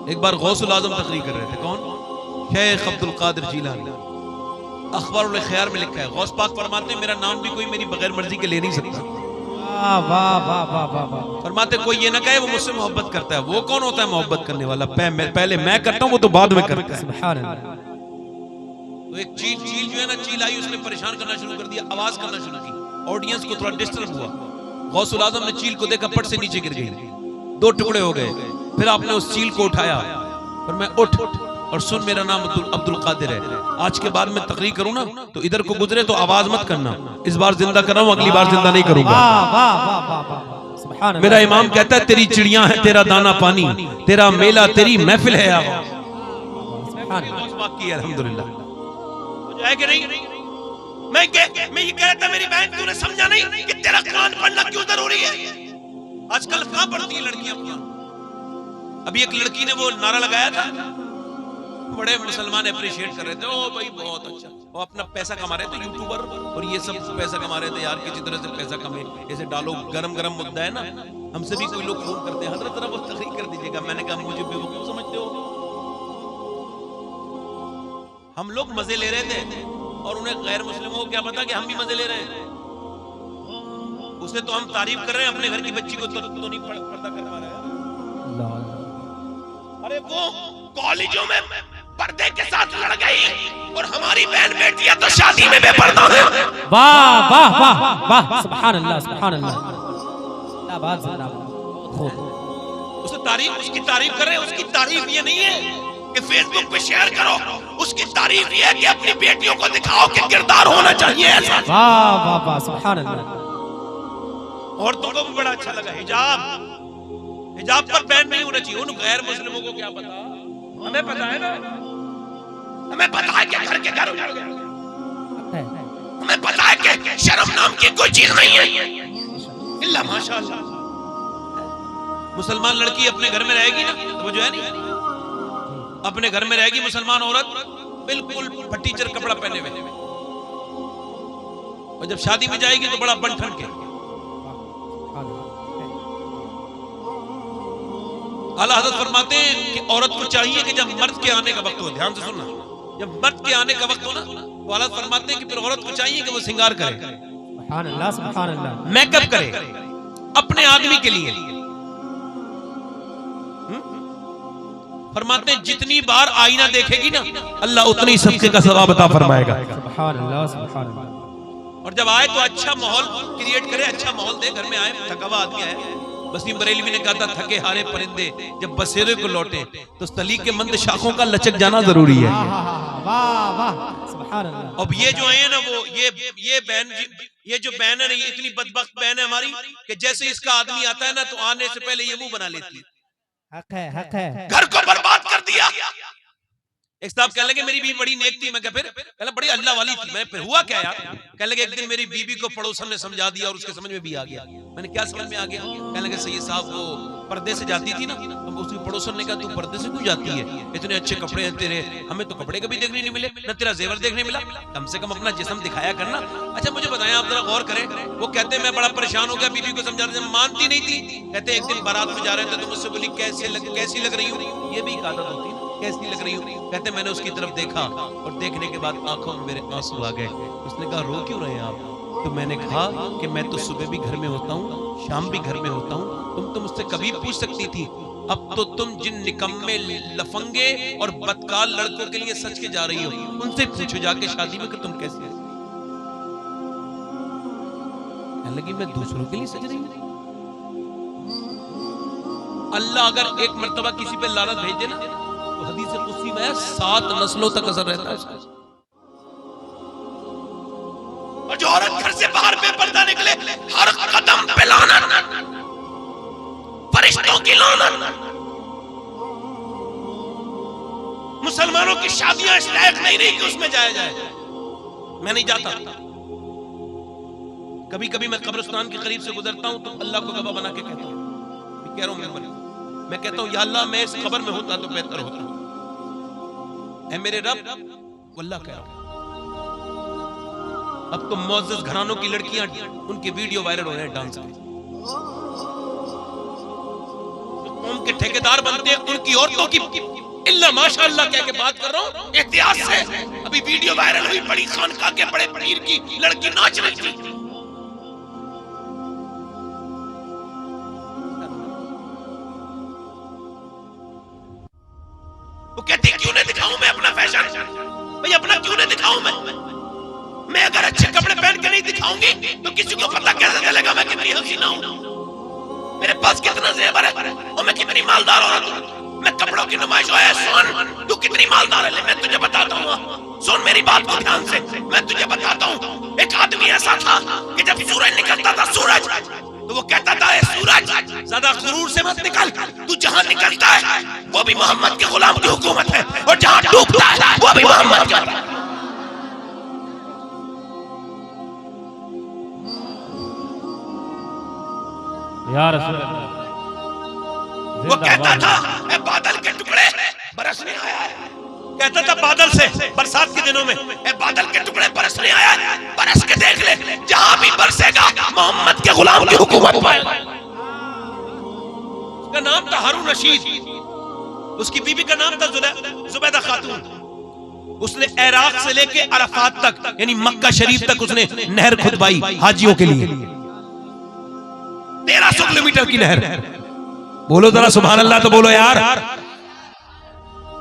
एक बार गौसुल आजम तकरीर कर रहे थे, कौन? शेख अब्दुल कादिर जीलानी। अखबारुल ख़यार में लिखा है, गौस पाक फरमाते हैं मेरा नाम भी कोई मेरी बगैर मर्जी के ले नहीं सकता। फरमाते कोई ये ना कहे वो मुझसे मोहब्बत करता है। वो कौन होता है मोहब्बत करने वाला? पहले मैं करता हूँ, वो तो बाद में करता है। सुभान अल्लाह। तो एक चील जो है ना, चील आई, उसने परेशान करना शुरू कर दिया, आवाज करना शुरू की, ऑडियंस को थोड़ा डिस्टर्ब हुआ। गौसुल आजम ने चील को देखा, पट से नीचे गिर गई, 2 टुकड़े हो गए। फिर आपने उस चील को उठाया और मैं उठ और सुन मेरा नाम अब्दुल कादिर है। आज के बाद मैं तकरीर करूं ना तो इधर को गुजरे तो आवाज मत करना। इस बार जिंदा कर रहा हूं, अगली बार जिंदा नहीं करूंगा। मेरा इमाम कहता है तेरी चिड़िया है तेरा दाना पानी, तेरा मेला तेरी महफिल है। अल्हम्दुलिल्लाह है कि नहीं? मैं ये कह रहा था मेरी बहन तूने समझा नहीं कि तेरा कुरान पढ़ना क्यों जरूरी है? आजकल कहां पढ़ती है लड़कियां कुरान? अभी एक लड़की ने वो नारा लगाया था, बड़े मुसलमान अप्रिशिएट कर रहे थे, ओ भाई बहुत अच्छा, वो अपना पैसा कमा रहे थे यूट्यूबर और ये सब पैसा कमा रहे थे। यार किसी तरह से पैसा कमे, ऐसे डालो, गरम मुद्दा है ना। हमसे भी कोई लोग फोन करते हैं, हजरत जरा वो तकरीर कर दीजिएगा। मैंने कहा मुझे बेवकूफ समझते हो? हम लोग मजे ले रहे थे और उन्हें गैर मुस्लिमों को क्या पता कि हम भी मजे ले रहे हैं। उसे तो हम तारीफ कर रहे हैं, अपने घर की बच्ची को तो नहीं पर्दा करवा रहे हैं। अरे वो कॉलेजों में पर्दे के साथ लड़ गई और हमारी बहन बेटियां तो शादी में बेपर्दा हैं। वाह वाह वाह वाह, सुभान अल्लाह, सुभान अल्लाह। जिंदाबाद जिंदाबाद। उसकी तारीफ कर रहे हैं। उसकी तारीफ ये नहीं है कि फेसबुक पे शेयर करो, उसकी तारीफ ये है कि अपनी बेटियों को दिखाओ कि किरदार होना चाहिए ऐसा। वाह वाह वाह, सुभान अल्लाह। औरतों को भी बड़ा अच्छा लगा हिजाब पर बैन नहीं होना चाहिए। उन गैर मुस्लिमों को क्या पता हमें पता है ना, हमें पता है कि घर के घर उजड़ गए, हमें पता है कि शर्म नाम की कोई चीज नहीं है इल्ला माशाअल्लाह। मुसलमान लड़की अपने घर में रहेगी ना तो वो जो है नहीं, अपने घर में रहेगी मुसलमान औरत बिल्कुल फटीचर कपड़ा पहने हुए, और जब शादी में जाएगी तो बड़ा बन ठन के। आला हज़रत फरमाते हैं कि औरत को चाहिए कि जब मर्द के आने का वक्त हो, ध्यान से सुनना, जब मर्द के आने का वक्त हो ना तो आला फरमाते हैं कि फिर औरत को चाहिए कि वो श्रृंगार करे, सुभान अल्लाह, सुभान अल्लाह, मेकअप करे अपने आदमी के लिए। फरमाते हैं जितनी बार आईना देखेगी ना अल्लाह उतनी सदके का सवाब अता फरमाएगा। सुभान अल्लाह, सुभान अल्लाह। और जब आए तो अच्छा माहौल क्रिएट करे, अच्छा माहौल दे। घर में आए थका हुआ आदमी आए, वसीम बरेलवी ने कहा था थके हारे परिंदे जब बसेरे को लौटे तो तली के मंद शाखों का लचक जाना जरूरी है। वाह वाह, सुभान अल्लाह। अब ये जो है ना वो ये बहन ये जो बहन है ना, ये इतनी बदबख्त बहन है हमारी कि जैसे इसका आदमी आता है ना तो आने से पहले ये मुंह बना लेती है। हक है, हक है। घर को बर्बाद कर दिया। एक साहब कहने लगे मेरी बीवी बड़ी नेक थी, मैं फिर कहला बड़ी अल्लाह वाली थी, मैं फिर हुआ क्या यार? कहने लगे एक दिन मेरी बीवी को पड़ोसन ने समझा दिया और उसके समझ में भी आ गया। मैंने क्या समझ में आ गया? कहने लगे सैयद साहब वो पर्दे से जाती थी ना, तो उसकी पड़ोसन ने कहा तू पर्दे से क्यों जाती है, इतने अच्छे कपड़े हैं तेरे, हमें तो कपड़े कभी देखने नहीं मिले, न तेरा जेवर देखने मिला, कम से कम अपना जिस्म दिखाया करना। अच्छा मुझे बताएं, आप जरा गौर करें, वो कहते मैं बड़ा परेशान हो गया, बीवी को समझाने मानती नहीं थी। कहते एक दिन बारात में जा रहे थे तो मुझसे बोली कैसी लग रही हूँ, ये भी एक आदत होती है, कैसी लग रही हूँ? कहते मैंने उसकी तरफ देखा और देखने के बाद आंखों में मेरे आंसू आ गए। उसने कहा रो क्यों रहे हैं आप? तो मैंने कहा कि मैं तो सुबह भी घर में होता हूँ, शाम भी घर में होता हूँ, तुम तो मुझसे कभी पूछ सकती थी, अब तो तुम जिन निकम्मे लफंगे और बदकाल लड़कों के लिए सच के जा रही हो, उनसे पूछो जाके शादी में कि तुम कैसे है। कहने लगी मैं दूसरों के लिए सज रही हूँ। अल्लाह अगर एक मर्तबा किसी पे लानत भेज दे ना तो हदीस कुदसी में 7 नस्लों तक असर रहता है उसका। और जो औरत घर से बाहर बेपर्दा निकले, हर कदम पे लानत, फरिश्तों की लानत। मुसलमानों की शादियां इस लायक नहीं रही कि उसमें जाया जाए। मैं नहीं जाता। कभी कभी मैं कब्रिस्तान के करीब से गुजरता हूं तो अल्लाह को गवाह बना के कहता हूं, कह रहा हूं मैं कहता हूं या अल्लाह मैं इस कब्र में होता तो बेहतर होता। ऐ मेरे रब, अल्लाह कह रहा हूं। अब तो मुअज़्ज़ज़ घरानों की लड़कियां उनके वीडियो वायरल हो रहे हैं डांस के, कौम के ठेकेदार बनते हैं उनकी औरतों की इल्ला माशाअल्लाह कह के बात कर रहा हूं एहतियात से। अभी वीडियो वायरल हुई, बड़ी खानकाह के बड़े पीर की लड़की नाच रही थी। वो कहती क्यों नहीं दिखाऊं मैं अपना फैशन, भाई अपना क्यों नहीं दिखाऊं मैं अगर अच्छे कपड़े पहन के नहीं दिखाऊंगी तो किसी को पता कैसे चलेगा मैं कितनी हसीना हूं, मेरे पास कितना जेवर है और मैं कितनी मालदार औरत हूं। मैं कपड़ों की नुमाइश है, सुन तू कितनी मालदार है, मैं तुझे बताता हूं, सुन मेरी बात को ध्यान से, मैं तुझे बताता हूं। एक आदमी ऐसा था कि जब सूरज निकलता था सूरज तो वो कहता था ए सूरज ज्यादा गुरूर से मत निकल, तू जहां निकलता है वो भी मोहम्मद के गुलाम की हुकूमत है और जहां डूबता है वो भी मोहम्मद का। या रसूल अल्लाह, वो कहता था ए बादल के टुकड़े बरसने आया है, कहता था बादल से बरसात के दिनों में ए बादल के टुकड़े बरसने आया है, बरस के देख ले जहां भी बरसेगा मोहम्मद के गुलाम की हुकूमत पाएगा। उसका नाम था हारून रशीद, उसकी बीबी का नाम था जुबैदा खातून। उसने इराक से लेके अरफात तक यानी मक्का शरीफ तक उसने नहर खुदवाई हाजियों के लिए, 1300 किलोमीटर की नहर। बोलो जरा सुभान अल्लाह तो बोलो यार।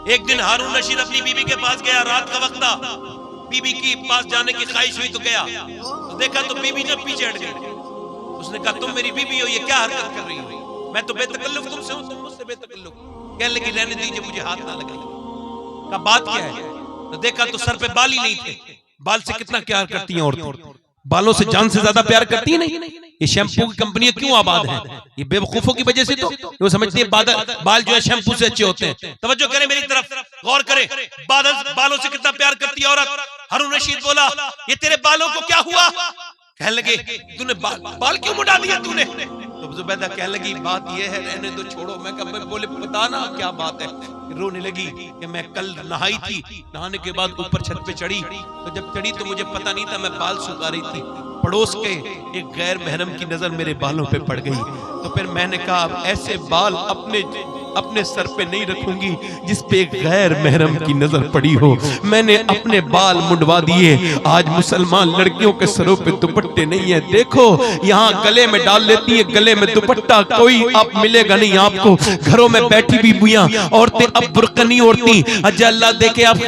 एक दिन हारून रशीद अपनी बीबी के पास गया, रात का वक्त था, बीबी की पास जाने की ख्वाहिश हुई तो गया, तो देखा तो बीबी ने पीछे हट गई। उसने कहा तुम मेरी बीबी हो, ये क्या हरकत कर रही हो, मैं तो बेतकल्लुफ तुमसे हूं, तुम मुझसे बेतकल्लुफ। कहने लगी रहने दीजिए मुझे हाथ ना लगे। कहा बात क्या है? तो देखा तो सर पे बाल ही नहीं थे। बाल से कितना प्यार करती हैं औरतें, बालों से जान से ज्यादा प्यार करती है नहीं। ये शैम्पू की कंपनियां क्यों आबाद हैं? ये बेवकूफों की वजह से। तो वो समझते हैं बाल जो है शैम्पू से अच्छे होते हैं। तवज्जो करें मेरी तरफ, गौर करें। बालों से कितना प्यार करती है औरत। हारून रशीद बोला, ये तेरे बालों को क्या हुआ? कहने लगे, तूने बाल क्यों मुड़ा दिया तूने? तो जुबैदा कहने लगी, बात ये है, रहने दो, छोड़ो। मैं कहा, बोले बता ना क्या बात है। रोने लगी कि मैं कल नहाई थी, नहाने के बाद ऊपर छत पे चढ़ी, तो जब चढ़ी तो मुझे पता नहीं था, मैं बाल सुखा रही थी, पड़ोस के एक गैर महरम की नजर मेरे बालों पे पड़ गई। तो फिर मैंने कहा, अब ऐसे बाल अपने सर पे नहीं रखूंगी जिस पे एक गैर महरम की नजर पड़ी हो। मैंने अपने बाल मुंडवा दिए। आज मुसलमान लड़कियों के सरों पे दुपट्टे नहीं है, देखो यहाँ गले में डाल लेती है, गले में दुपट्टा, कोई आप मिलेगा नहीं आपको। घरों में बैठी भी बुआ औरतें अब बुर्का नहीं ओढ़ती। अल्लाह देखे आप,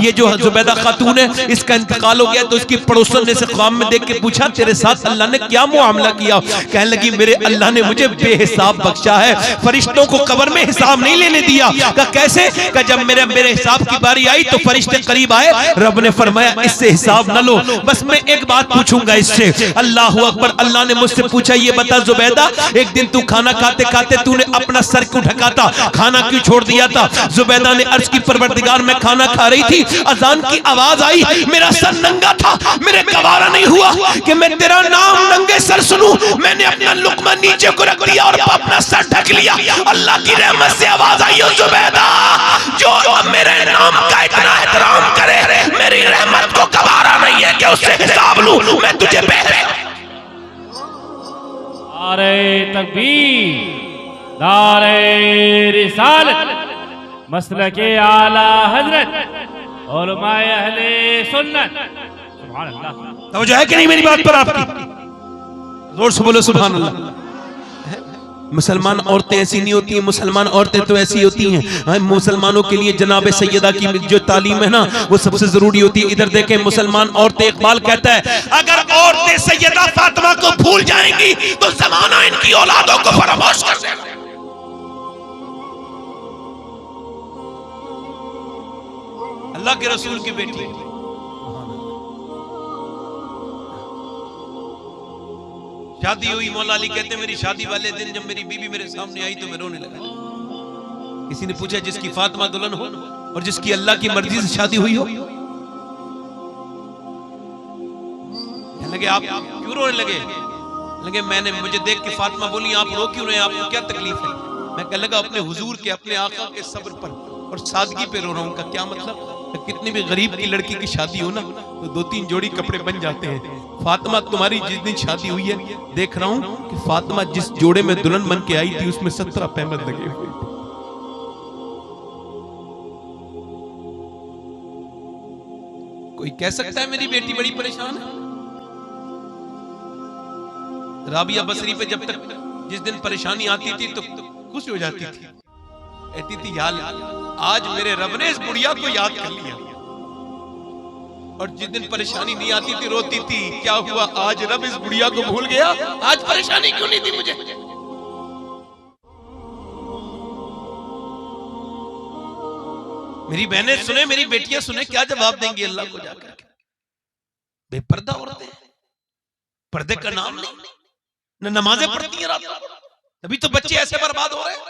ये जो जुबैदा खातून है, इसका इंतकाल हो गया, तो इसकी पड़ोसन ने से ख्वाब में देख के पूछा, तेरे साथ अल्लाह ने क्या मुआमला किया? कहने लगी, मेरे अल्लाह ने मुझे बेहिसाब बख्शा है, फरिश्तों को कब्र में हिसाब नहीं लेने दिया। कहा कैसे? कहा जब मेरे हिसाब की बारी आई तो फरिश्ते करीब आए, रब ने फरमाया इससे हिसाब न लो, बस मैं एक बात पूछूंगा इससे। अल्लाह अकबर। अल्लाह ने मुझसे पूछा, ये बता जुबैदा, एक दिन तू खाना खाते खाते तूने अपना सर क्यों ढका था? खाना क्यों छोड़ दिया था? जुबैदा ने अर्ज की, परवरदिगार मैं खाना खा रही थी, अजान की आवाज आई, मेरा सर नंगा था, मेरे गवारा नहीं हुआ कि मैं तेरा नाम नंगे सर सुनूं। मैंने अपना लुकमा नीचे को रख दिया और अपना सर ढक लिया। अल्लाह की रहमत से आवाज आई, जुबैदा, जो मेरे नाम का इतना एहतराम करे, मेरी रहमत को गवारा नहीं है कि उससे हिसाब लूं। मैं तुझे नारे तकबीर, नारे रिसालत, मसलके आला हजरत, उलमाए अहले सुन्नत। सुभान अल्लाह। तवज्जो है कि नहीं मेरी बात पर आपकी? जोर से बोलो सुभान अल्लाह। मुसलमान औरतें ऐसी नहीं होती हैं, मुसलमान औरतें तो ऐसी होती हैं। मुसलमानों के लिए जनाब सैयदा की जो तालीम है ना, वो सबसे जरूरी होती है। इधर देखें, मुसलमान औरतें, इकबाल कहता है, अगर औरतें सैयदा फातिमा को भूल जाएंगी तो जमाना इनकी औलादों को फरामोश कर देगा। अल्लाह के रसूल की बेटी शादी हुई, मौला अली कहते हैं, मेरी शादी वाले दिन जब मेरी बीवी मेरे सामने आई तो मैं रोने लगा। किसी ने पूछा, जिसकी फातिमा दुल्हन हो और जिसकी अल्लाह की मर्जी से शादी हुई हो? कहने लगे, आप क्यों रोने लगे? लगे, मुझे देख के फातिमा बोली, आप रो क्यों रहे हैं, आपको क्या तकलीफ है? मैं कहने लगा, अपने हुजूर के, अपने आका के सब्र पर और सादगी पे रो रहा हूं। का क्या मतलब? कितनी भी गरीब की लड़की की शादी हो ना, तो 2-3 जोड़ी कपड़े बन जाते हैं। फातिमा तुम्हारी जिस दिन शादी हुई है, देख रहा हूं कि फातिमा जिस जोड़े में दुल्हन बन के आई थी, उसमें 17 पैमद लगे हुए थे। कोई कह सकता है मेरी बेटी बड़ी परेशान है? राबिया बसरी पे जब तक जिस दिन परेशानी आती थी तो खुश हो जाती थी, कहती थी, यार आज मेरे रब ने इस बुढ़िया को याद कर लिया। और जिस दिन परेशानी नहीं आती थी रोती थी, क्या हुआ, आज रब इस बुढ़िया को भूल गया, आज परेशानी क्यों नहीं थी मुझे? मेरी बहनें सुने, मेरी बेटियां सुने, क्या जवाब देंगी अल्लाह को जाकर? बेपर्दा औरतें, पर्दे का नाम नहीं, न नमाजें पढ़ती हैं रात को, तभी तो बच्चे ऐसे बर्बाद हो रहे हैं।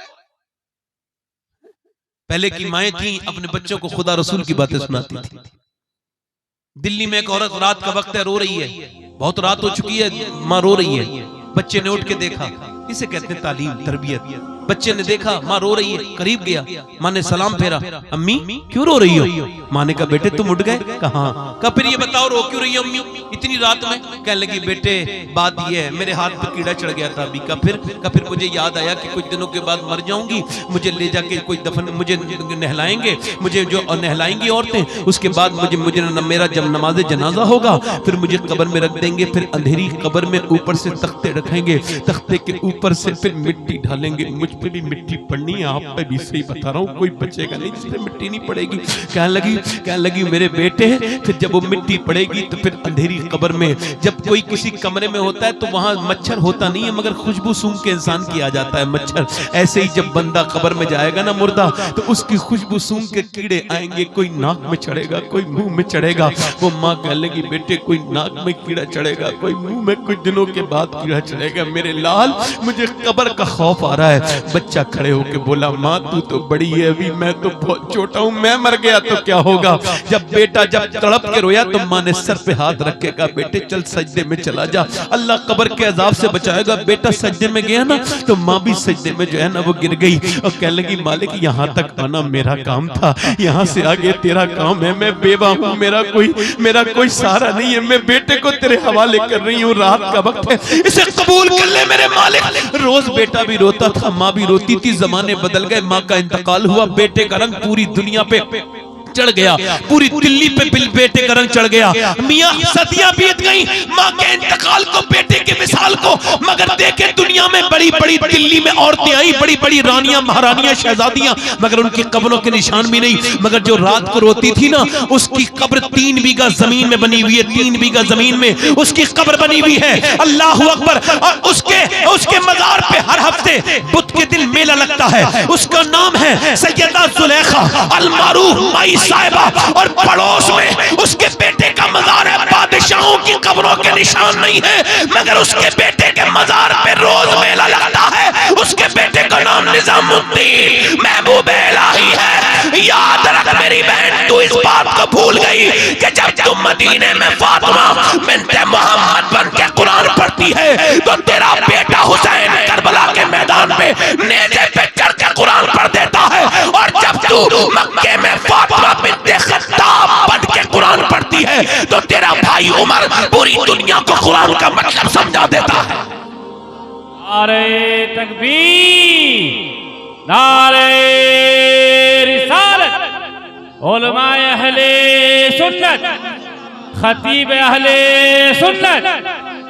पहले की माएं थी, अपने बच्चों को खुदा रसूल की बातें सुनाती थी। दिल्ली में एक औरत, रात का वक्त है, रो रही है, बहुत रात हो चुकी है, माँ रो रही है। बच्चे ने उठ के देखा, इसे कहते हैं तालीम, तरबियत। बच्चे ने देखा माँ रो रही है, करीब गया, माँ ने सलाम फेरा, अम्मी क्यों रो रही हो? माँ ने कहा, बेटे तुम उठ गए? कहा। कहा फिर ये बताओ रो क्यों रही हो अम्मी इतनी रात में? कहने लगी, बेटे बात ये है, मेरे हाथ पे कीड़ा चढ़ गया था अभी। का फिर मुझे याद आया कि कुछ दिनों के बाद मर जाऊंगी, मुझे ले जाके कोई दफन, मुझे नहलाएंगे, मुझे जो नहलाएंगी औरतें, उसके बाद मुझे मेरा जब नमाज जनाजा होगा फिर मुझे कब्र में रख देंगे, फिर अंधेरी कब्र में ऊपर से तख्ते रखेंगे, तख्ते के ऊपर से फिर मिट्टी ढालेंगे, मुझ पे भी मिट्टी पड़नी है, आप पे भी सही बता रहा हूँ, कोई बचेगा नहीं जिस पे मिट्टी नहीं पड़ेगी। कहने लगी मेरे बेटे, फिर जब वो मिट्टी पड़ेगी तो फिर अंधेरी कब्र में जब कोई किसी कमरे में होता है तो वहां मच्छर होता नहीं है, मगर खुशबू सूंघ के इंसान की आ जाता है मच्छर। ऐसे ही जब बंदा कब्र में जाएगा ना मुर्दा, तो उसकी खुशबू सूंघ के कीड़े आएंगे, कोई नाक में चढ़ेगा, कोई मुंह में चढ़ेगा। वो माँ कहने लगी बेटे कोई नाक में कीड़ा चढ़ेगा, कोई मुंह में कुछ दिनों के बाद कीड़ा चढ़ेगा। मेरे लाल मुझे कब्र का खौफ आ रहा है। बच्चा खड़े होके बोला माँ तू तो बड़ी है, अभी मैं तो बहुत छोटा हूँ, मैं मर गया तो क्या होगा। जब बेटा जब तड़प के रोया तो माँ ने सर पे हाथ रख के कहा बेटे चल सजदे में चला जा, अल्लाह कब्र के अजाब से बचाएगा। बेटा सजदे में गया ना तो माँ भी सजदे में जो है ना वो गिर गई और कहने लगी मालिक यहाँ तक आना मेरा काम था, यहाँ से आगे तेरा काम है। मैं बेवा हूँ, मेरा कोई सहारा नहीं है, मैं बेटे को तेरे हवाले कर रही हूँ, रात का वक्त है, इसे कबूल कर ले मेरे मालिक। रोज बेटा भी रोता था, माँ भी रोती थी। जमाने बदल गए, माँ का इंतकाल हुआ, बेटे का रंग पूरी दुनिया पे चढ़ गया, पूरी दिल्ली पे बेटे का रंग चढ़ गया। मियां सदियां बीत गई मां के इंतकाल को, बेटे के विसाल को, मगर देखे दुनिया में बड़ी बड़ी दिल्ली में औरतें आई, बड़ी बड़ी रानियां महारानियां शहजादियां, मगर उनकी कब्रों के निशान भी नहीं। मगर जो रात को रोती थी ना, उसकी कब्र 3 बीघा जमीन में बनी हुई है, 3 बीघा जमीन में उसकी कब्र बनी हुई है। अल्लाह अकबर। और उसके मजार पे हर हफ्ते बुध के दिन मेला लगता है, उसका नाम है सैयदा जुलेखा अल मारूफ माई साहिबा, और पड़ोस में उसके बेटे का मजार है। बादशाहों की कब्रों के निशान नहीं है, मगर उसके बेटे के मजार पे रोज मेला लगता है। उसके बेटे का नाम निजामुद्दीन महबूब इलाही है। याद रख मेरी बहन, तू इस बात को भूल गई कि जब तुम मदीने में फातिमा बिन्ते मोहम्मद बन के कुरान पढ़ती है तो तेरा बेटा हुसैन करबला के मैदान में नेज़े पे चढ़ के कुरान पढ़ देता है, और जब तू मक्के में फातिमा बिन्ते खत्ताब बन के कुरान पढ़ती है तो तेरा भाई उमर पूरी दुनिया को कुरान का मतलब समझा देता है। नारे तकबीर, नारे रिसालत, उलमाए अहले सुन्नत, खतीब अहले सुन्नत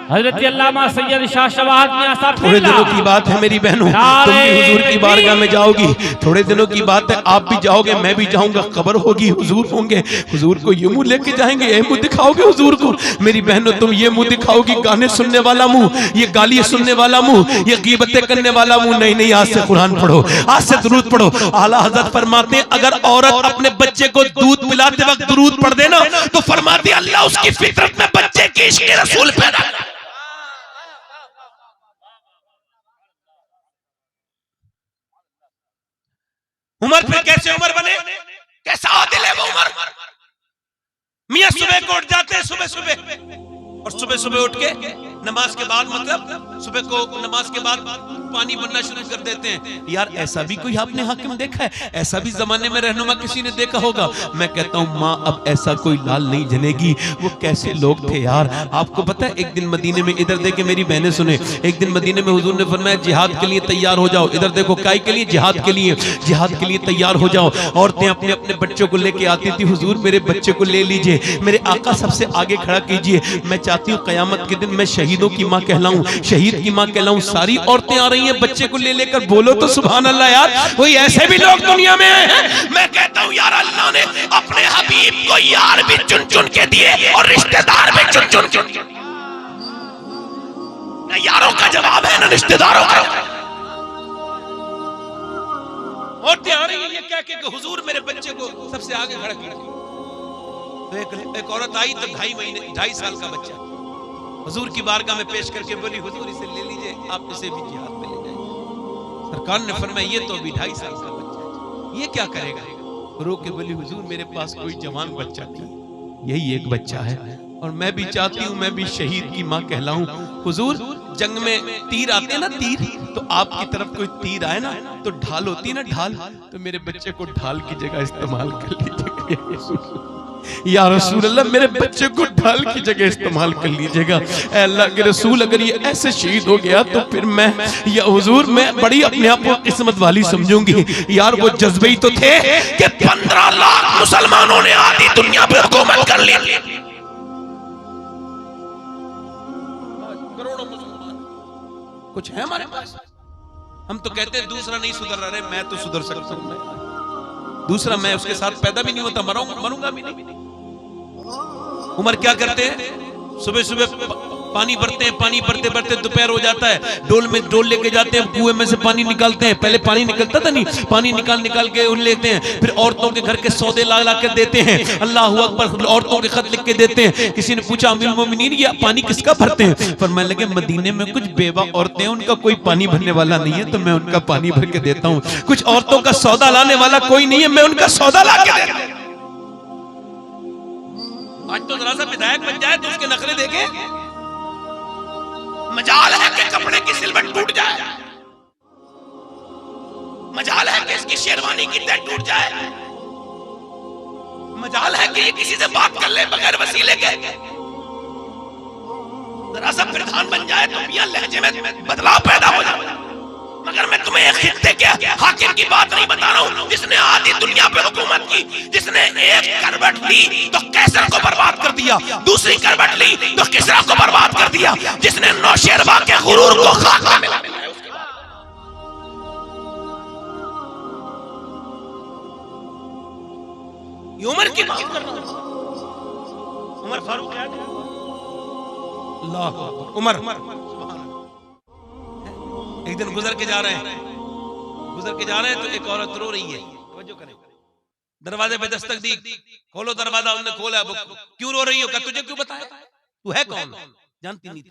हजरत अल्लामा सैयद शाह शवाहत मियां साहब। थोड़े दिनों की बात है मेरी बहनों, तुम भी हुजूर की बारगाह में जाओगी, थोड़े दिनों की बात है, आप भी जाओगे, मैं भी जाऊंगा, कब्र होगी, हुजूर होंगे, हुजूर को ये मुंह लेके जाएंगे, ये मुंह दिखाओगे हुजूर को। मेरी बहनों तुम ये मुंह दिखाओगी, गाने सुनने वाला मुंह, ये गालियां सुनने वाला मुंह, ये गीबतें करने वाला मुंह। नहीं, आज से कुरान पढ़ो, आज से दुरूद पढ़ो। आला हजरत फरमाते हैं अगर औरत अपने बच्चे को दूध पिलाते वक्त दुरूद पढ़ देना तो फरमाते अल्लाह उसकी फितरत में बच्चे के इश्क़ रसूल पैदा। उमर फिर कैसे उमर बने, कैसा आदिल है वो उमर। मियां सुबह को उठ जाते हैं, सुबह और सुबह उठ के नमाज के बाद, मतलब सुबह को नमाज के बाद पानी बनना शुरू कर देते हैं। यार ऐसा भी कोई आपने हाकिम देखा है? ऐसा भी जमाने में रहनुमा किसी ने देखा होगा? मैं कहता हूँ माँ अब ऐसा कोई लाल नहीं जलेगी। वो कैसे लोग थे यार, आपको पता है? एक दिन मदीने में, इधर देखे मेरी बहनें सुने, एक दिन मदीने में हुजूर ने फरमाया जिहाद के लिए तैयार हो जाओ। इधर देखो काय के लिए? जिहाद के लिए, जिहाद के लिए तैयार हो जाओ। औरतें अपने अपने बच्चों को लेके आती थी, हुजूर मेरे बच्चे को ले लीजिए, मेरे आका सबसे आगे खड़ा कीजिए, मैं चाहती हूँ कयामत के दिन मैं शहीदों की माँ कहलाऊं, शहीद की माँ कहलाऊं। सारी औरतें आ रही हैं बच्चे को ले लेकर, बोलो तो सुभान अल्लाह यार। कोई ऐसे भी लोग दुनिया में आए हैं। मैं कहता हूँ यार अल्लाह ने अपने हबीब को यार भी चुन चुन के दिए और रिश्तेदार भी चुन चुन के। ना यारों का जवाब है ना रिश्तेदारों का। औरतें आ रही हैं ये कह के हुजूर मेरे बच्चे को सबसे आगे खड़ा कीजिए। तो एक औरत आई तो 2.5 साल का बच्चा हुजूर की बारगाह में पेश करके बोली हुजूर इसे ले लीजिए, आप इसे भी जिहाद में ले जाइए। सरकार ने फरमाया ये तो अभी 2.5 साल का बच्चा है, ये क्या करेगा? रो के बोली हुजूर मेरे पास कोई जवान बच्चा नहीं, यही एक बच्चा है और मैं भी चाहती हूँ मैं भी शहीद की माँ कहलाऊं। हुजूर जंग में तीर आते ना, तीर, तो आपकी तरफ कोई तीर आए ना तो ढाल होती है ना, ढाल, तो मेरे बच्चे को ढाल की जगह इस्तेमाल कर लीजिएगा। या रसूल अल्लाह मेरे बच्चे को ढाल की जगह इस्तेमाल कर लीजिएगा। अल्लाह के रसूल अगर ये ऐसे शहीद हो गया तो फिर मैं, या हुजूर मैं बड़ी अपने आप को किस्मत वाली समझूंगी। यार वो जज्बे ही तो थे कि 15 लाख मुसलमानों ने आधी दुनिया पर हुकूमत कर ली। करोड़ों मुसलमान कुछ है हमारे पास? हम तो कहते हैं दूसरा नहीं सुधर रहा, मैं तो सुधर सकता हूं। दूसरा मैं उसके साथ पैदा भी नहीं होता, मरूंगा भी नहीं। उमर क्या करते हैं, सुबह सुबह पानी भरते हैं, पानी भरते भरते दोपहर हो जाता है, डोल में डोल लेके जाते हैं, कुएं में से पानी निकालते हैं। पहले पानी निकलता था नहीं, पानी निकाल के उन लेते हैं, फिर औरतों के घर के सौदे ला के देते हैं। अल्लाह अकबर, औरतों के खत लिख के देते हैं। किसी ने पूछा अमीरुल मोमिनीन ये पानी किसका भरते हैं? फरमाने लगे मदीने में कुछ बेवा औरतें हैं, उनका कोई पानी भरने वाला नहीं है, तो मैं उनका पानी भर के देता हूँ। कुछ औरतों का सौदा लाने वाला कोई नहीं है, मैं उनका सौदा ला के देता हूं। आज तो जरा सा विधायक बन जाए तो उसके नखरे देखे, मजाल है कि कपड़े की सिलवट टूट जाए, मजाल है कि इसकी शेरवानी की तय टूट जाए, मजाल है कि ये किसी से बात कर ले बगैर वसीले के। जरा सा प्रधान बन जाए तो मियां लहजे में बदलाव पैदा हो जाए। मगर मैं तुम्हें एक खित्ते के हाकिम की बात नहीं बता रहा हूं, जिसने आधी दुनिया पे हुकूमत की, जिसने एक करवट ली तो कैसर को बर्बाद कर दिया, दूसरी करवट ली तो किसरा को बर्बाद कर दिया, जिसने नौशेरवा के गुरूर को खाक में मिला। ये उमर की बात कर रहा हूं, उमर फारूक है। अल्लाह उमर एक दिन गुजर के जा रहे हैं तो एक औरत रो रही है। तवज्जो करें, दरवाजे पे दस्तक दी, खोलो दरवाजा, उन्होंने खोला। क्यों रो रही हो? क्या तुझे क्यों बताया? तू है कौन? जानती नहीं थी।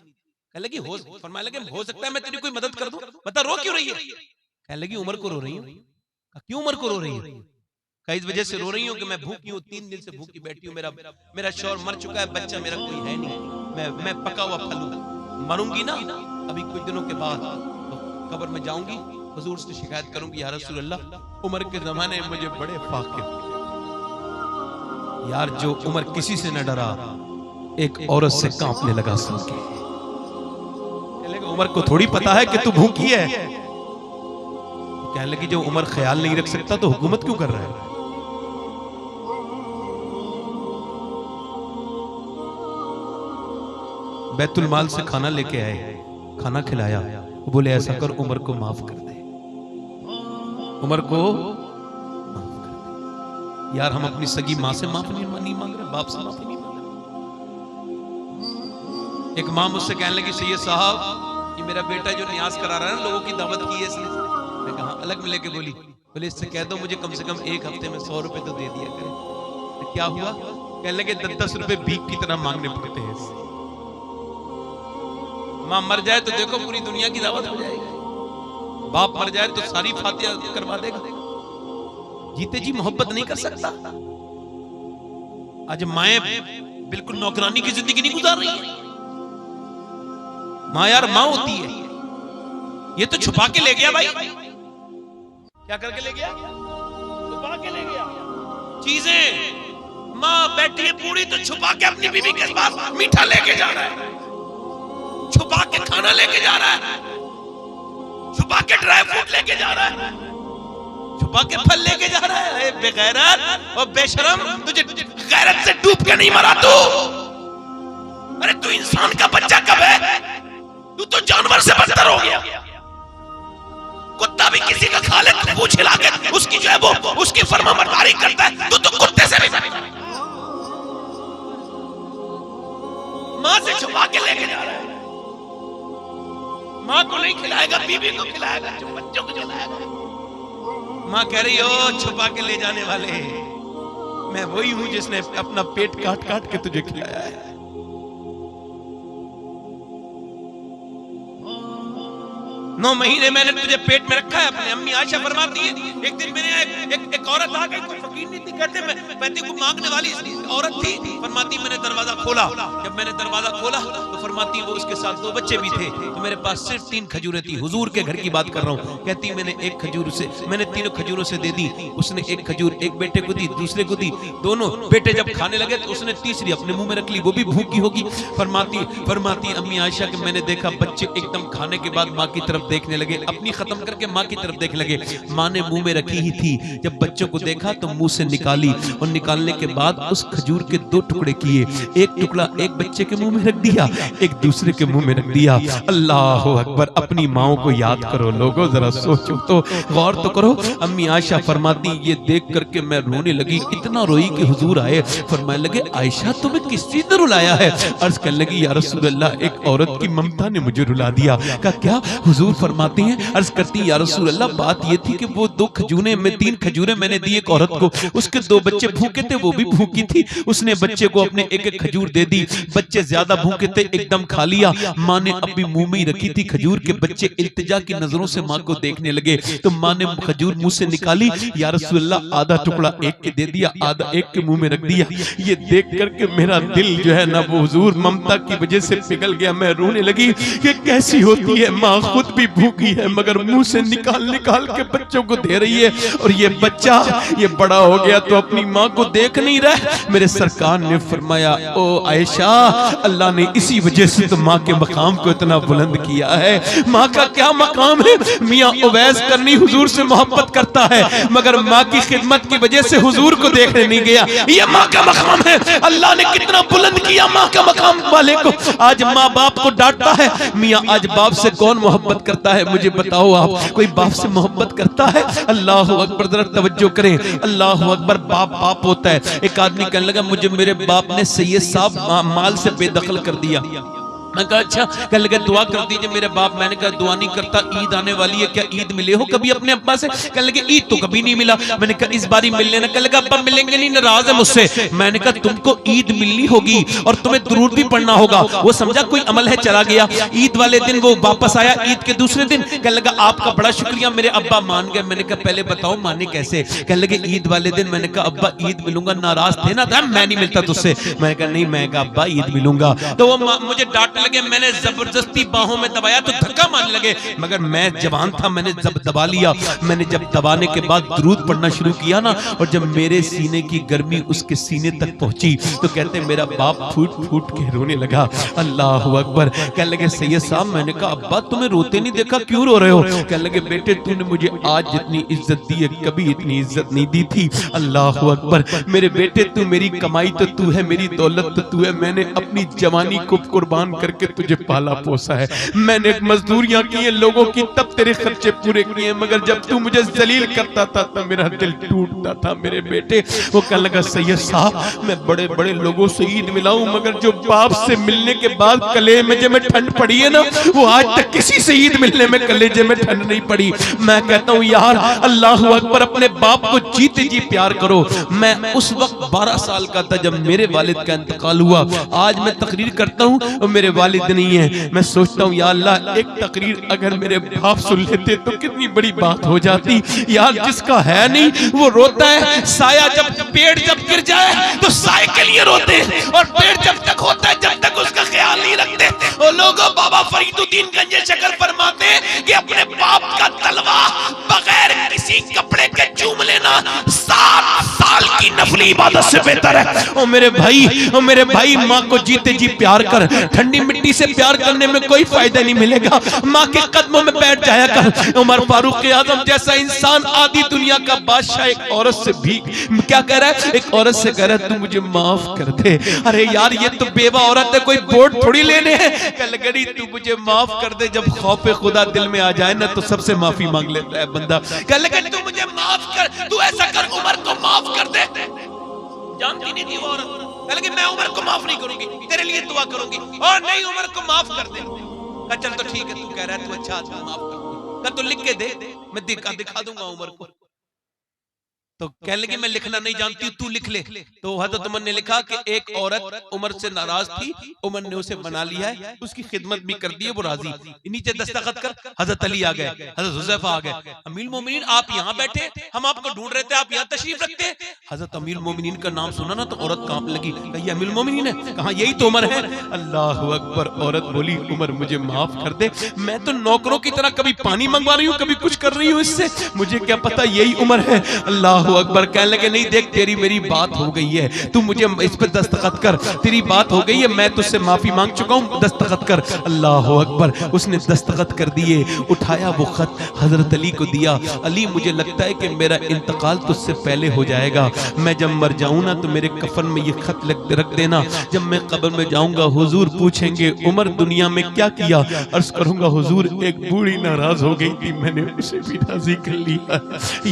कहने लगी फरमाने लगे हो सकता है मैं तेरी कोई मदद कर दूं, बता रो क्यों रही है? कहने लगी उमर को रो रही हूं। क्यों उमर को रो रही है? कई इस वजह से रो रही हूँ कि मैं भूखी हूँ, 3 दिन से भूखी बैठी हूँ, मेरा शौहर मर चुका है, बच्चा मेरा कोई है नहीं, मैं पका हुआ फल हूं, मरूंगी ना अभी कुछ दिनों के बाद तो कब्र में जाऊंगी, हुजूर से शिकायत करूंगी, या रसूल अल्लाह उमर के जमाने में मुझे बड़े फाके। यार जो उमर किसी से न डरा, एक औरत से कांपने लगा सुन के। उमर को थोड़ी पता है कि तू भूखी है। कहने लगी जो उमर ख्याल नहीं रख सकता तो हुकूमत क्यों कर रहा है? बैतुल माल से खाना लेके आए, खाना खिलाया, वो बोले ऐसा कर उमर को माफ कर दे, उमर को माफ कर दे। यार हम अपनी सगी माँ से माफ नहीं मांग रहे, बाप से माफ नहीं मांग रहे। एक माँ मुझसे कहने लगी सैयद साहब ये मेरा बेटा जो नियाज करा रहा है ना, लोगों की दावत की है इसने। मैं कहा अलग में लेके बोले इससे कह दो मुझे कम से कम एक हफ्ते में 100 रुपए तो दे दिया करे। तो क्या हुआ? कहने लगे 10-10 रुपए भीख की तरह मांगने पड़ते हैं। माँ मर जाए तो देखो पूरी दुनिया की दावत हो जाएगी, बाप मर जाए तो सारी फातिहा करवा देगा। जीते जी मोहब्बत नहीं कर सकता। आज माएं बिल्कुल नौकरानी की जिंदगी नहीं गुजार रही है। माँ यार माँ होती है। ये तो छुपा के ले गया भाई, क्या करके ले गया? छुपा के ले गया चीजें। माँ बैठी है पूरी तो छुपा के अपनी बीवी के पास मीठा लेके जा रहा है, छुपा के खाना लेके जा रहा है, छुपा के ड्राई फ्रूट लेके जा रहा है, छुपा के फल लेके जा रहा है। बेगैरत और बेशरम, तुझे गैरत से डूब के नहीं मरा तू? अरे तू इंसान का बच्चा कब है? तू तो जानवर से बदतर हो गया। कुत्ता भी किसी का खा ले तो पूछ हिला के उसकी जो है वो उसकी फरमाबरदारी करता है, तू तो कुत्ते से भी मां से छुपा के लेके जा रहा है। मां को नहीं खिलाएगा, बीवी को खिलाएगा, बच्चों को खिलाएगा। मां कह रही हो छुपा के ले जाने वाले मैं वही हूं जिसने अपना पेट काट काट के तुझे खिलाया है। 9 महीने मैंने तुझे पेट में रखा है अपने। अम्मी आयशा फरमाती है एक दिन मेरे एक औरत आ गई, कोई फकीर नहीं थी, कहते मैं पैसे को मांगने वाली औरत थी। फरमाती मैंने दरवाजा खोला, जब मैंने दरवाजा खोला तो फरमाती वो उसके साथ 2 बच्चे भी थे, तो मेरे पास सिर्फ 3 खजूरें थी। हुजूर के घर की बात कर रहा हूँ। कहती मैंने 1 खजूर से मैंने 3 खजूरों से दे दी। उसने 1 खजूर एक बेटे को दी, दूसरे को दी। दोनों बेटे जब खाने लगे तो उसने तीसरी अपने मुंह में रख ली, वो भी भूखी होगी। फरमाती अम्मी आयशा कि मैंने देखा बच्चे एकदम खाने के बाद माँ की तरफ तरफ देखने लगे, अपनी खत्म करके माँ की तरफ देखने लगे। माँ ने मुंह में रखी ही थी, जब बच्चों को देखा तो मुंह से निकाली और निकालने के बाद उस खजूर के 2 टुकड़े किए, एक टुकड़ा एक बच्चे के मुंह में रख दिया, एक दूसरे के मुंह में रख दिया। अल्लाह अकबर। अपनी माओ को याद करो लोगों, जरा सोचो तो, गौर तो करो। अम्मी आयशा फरमाती ये देख करके मैं रोने लगी, इतना रोई कि हुजूर आए, फरमाने लगे आयशा तुम्हें किस चीज ने रुलाया है? अर्ज करने लगी या रसूल अल्लाह, एक औरत की ममता ने मुझे रुला दिया। कहा क्या? हुजूर फरमाते हैं, अर्ज करती या रसूल अल्लाह बात ये थी कि वो 2 खजूरें में 3 खजूरें मैंने दी एक औरत को, उसके 2 बच्चे भूखे थे, वो भी भूखी थी, उसने बच्चे को अपने एक खजूर दे दी, बच्चे ज्यादा भूखे थे एकदम खा लिया। माँ ने अभी मुंह में ही रखी थी खजूर के, बच्चे इल्तिजा की नजरों से माँ को देखने लगे, तो माँ ने खजूर मुंह से निकाली, या रसूल अल्लाह आधा टुकड़ा एक के दे दिया, आधा एक के मुंह में रख दिया। ये देख करके मेरा दिल जो है ना वो हुजूर ममता की वजह से पिघल गया। मैं रोने लगी कि कैसी होती है माँ, खुद भी भूखी है मगर मुंह से निकाल निकाल के बच्चों को दे रही है, और ये बच्चा ये बड़ा हो गया तो अपनी माँ को देख नहीं रहा। मेरे सरकार ने फरमाया ओ आयशा, अल्लाह ने इसी वजह से तो माँ के मकाम को इतना बुलंद किया है। माँ का क्या मकाम है? मियाँ उवैस करनी हुजूर से मोहब्बत करता है मगर माँ की खिदमत की वजह से हुजूर को देखने नहीं गया, ये माँ का मकाम है। अल्लाह ने कितना बुलंद किया माँ का मकाम वाले को। आज माँ बाप को डांटता है, मियाँ आज बाप से कौन मोहब्बत करता है? मुझे बताओ आप, कोई बाप से मोहब्बत करता है? अल्लाह अकबर, जरा तवज्जो करें, अल्लाह अकबर। बाप बाप होता है। एक आदमी कहने लगा मुझे मेरे बाप ने सैयद साहब माल से बेदखल कर दिया। मैं कहा अच्छा, कहने लगे दुआ कर दीजिए मेरे बाप। मैंने कहा दुआ नहीं करता, ईद आने वाली है, क्या ईद मिले हो कभी अपने अब्बा से? कहने लगे ईद तो कभी नहीं मिला। मैंने कहा इस बारी मिल लेना। कहने लगा अब्बा मिलेंगे नहीं, नाराज है मुझसे। मैंने कहा तुमको ईद मिलनी होगी और तुम्हें दुरूद भी पढ़ना होगा। वो समझा कोई अमल है, चला गया। ईद वाले दिन वो वापस आया, ईद के दूसरे दिन कहने लगा आपका बड़ा शुक्रिया, मेरे अब्बा मान गए। मैंने कहा पहले बताओ माने कैसे? कहने लगे ईद वाले दिन। मैंने कहा अब्बा ईद मिलूंगा, नाराज थे ना? मैं नहीं मिलता तुझसे। मैंने कहा नहीं, मैं कहा अब्बा ईद मिलूंगा। तो वो मुझे डांटने लगे, मैंने जबरदस्ती बाहों में दबाया तो धक्का मारने लगे, मगर मैं जवान था, मैंने जब दबा लिया। मैंने जब दबाने के बाद दुरूद पढ़ना शुरू किया ना, और जब मेरे सीने की गर्मी उसके सीने तक पहुंची तो कहते मेरा बाप फूट फूट के रोने लगा। अल्लाह अकबर। कहने लगे सैयद साहब, मैंने कहा अब्बा तुम्हें रोते नहीं देखा, क्यों रो रहे हो? कहने लगे बेटे तूने मुझे आज जितनी इज्जत दी है कभी इतनी इज्जत नहीं दी थी। अल्लाह अकबर। मेरे बेटे तू मेरी कमाई तो तू है, मेरी दौलत तो तू है, मैंने अपनी जवानी को कुर्बान करके तुझे पाला पोसा है, मैंने मजदूरियां की है लोगों की, तब तेरे खर्चे पूरे किए, मगर जब तू मुझे जलील करता था तो मेरा दिल टूटता था। मेरे बेटे वो कहने लगा सैयद साहब मैं बड़े बड़े लोगों से ईद मिलाऊं मगर जो बाप से मिलने के बाद कलेजे में ठंड पड़ी है ना, वो आज तक किसी से ईद मिलने में कलेजे में ठंड नहीं पड़ी। मैं कहता हूं यार अल्लाह अकबर, अपने बाप को जीते जी प्यार करो। मैं उस वक्त 12 साल का था जब मेरे वालिद का इंतकाल हुआ। आज मैं तकरीर करता हूं और मेरे वालिद नहीं है। मैं सोचता हूँ या अल्लाह एक तकरीर अगर मेरे बाप सुन लेते तो कितनी बड़ी बात हो जाती। यार जिसका है नहीं वो रोता है, साया जब पेड़ जब गिर जाए तो साए के लिए रोते हैं, और पेड़ जब तक होता है जब तक उसका ख्याल नहीं रखते। वो लोगों बाबा फरीदुद्दीन गंजे शकर फरमाते हैं कि अपने बाप का तलवा बगैर किसी कपड़े के चूम लेना 7 साल की नफली इबादत से बेहतर है। ओ मेरे भाई माँ को जीते जी प्यार कर, ठंडी मिट्टी से प्यार करने में कोई फायदा नहीं मिलेगा, माँ के कदमों में बैठ जाया कर। उमर फारूक आजम जैसा इंसान आदि दुनिया का बादशाह एक औरत से भी क्या कह रहा है, एक औरत से कह रहा है तू मुझे माफ कर दे। अरे यार ये तो बेवा औरत है, कोई बोर्ड थोड़ी लेने हैं। कल गरी तू मुझे माफ कर दे, जब खौफ खुदा दिल में आ जाए ना तो सबसे माफी मांग लेता है बंदा। कल गरी तू मुझे माफ कर, तू ऐसा कर उमर को माफ कर दे। जानती नहीं थी वो औरत, कल मैं उमर को माफ नहीं करूंगी, तेरे लिए दुआ करूंगी। और नहीं उमर को माफ कर दे। चल तो ठीक है, तू कह रहा है तू अच्छा आदमी, माफ कर दे, तो लिख के दे, मैं दिखा दूंगा उमर को। तो कह लगी मैं लिखना नहीं जानती, तू लिख ले। तो हजरत उमर ने लिखा कि एक औरत उमर से नाराज थी, उमर ने उसे बना लिया है, उसकी खिदमत भी कर दी है, वो राजी। नीचे दस्तखत कर। हजरत अली आ गए, हजरत हुज़ैफा आ गए। अमीरुल मोमिनीन आप यहाँ बैठे, हम आपको ढूंढ रहे थे, आप यहाँ तशरीफ रखते। हजरत अमीरुल मोमिनीन का नाम सुना ना तो औरत कांप लगी, ये अमीरुल मोमिनीन है, कहा यही तो उमर है। अल्लाह अकबर। औरत बोली उमर मुझे माफ कर दे, मैं तो नौकरों की तरह कभी पानी मंगवा रही हूँ, कभी कुछ कर रही हूँ, इससे मुझे क्या पता यही उमर है। अल्लाह अल्लाह अकबर। कहने लगे नहीं देख तेरी मेरी बात हो गई है, तू मुझे इस पर दस्तखत कर, तेरी बात हो गई है, मैं तुझसे माफी मांग चुका हूँ, दस्तखत कर। अल्लाह अकबर। उसने दस्तखत कर दिए, उठाया वो खत हजरत अली को दिया। अली मुझे लगता है कि मेरा इंतकाल तुझसे पहले हो जाएगा, मैं जब मर जाऊं ना तो मेरे कफन में ये खत रख देना, जब मैं कब्र में जाऊंगा हुजूर पूछेंगे उमर दुनिया में क्या किया, अर्ज करूंगा हुजूर एक बूढ़ी नाराज हो गई थी, मैंने उसे भी राजी कर लिया।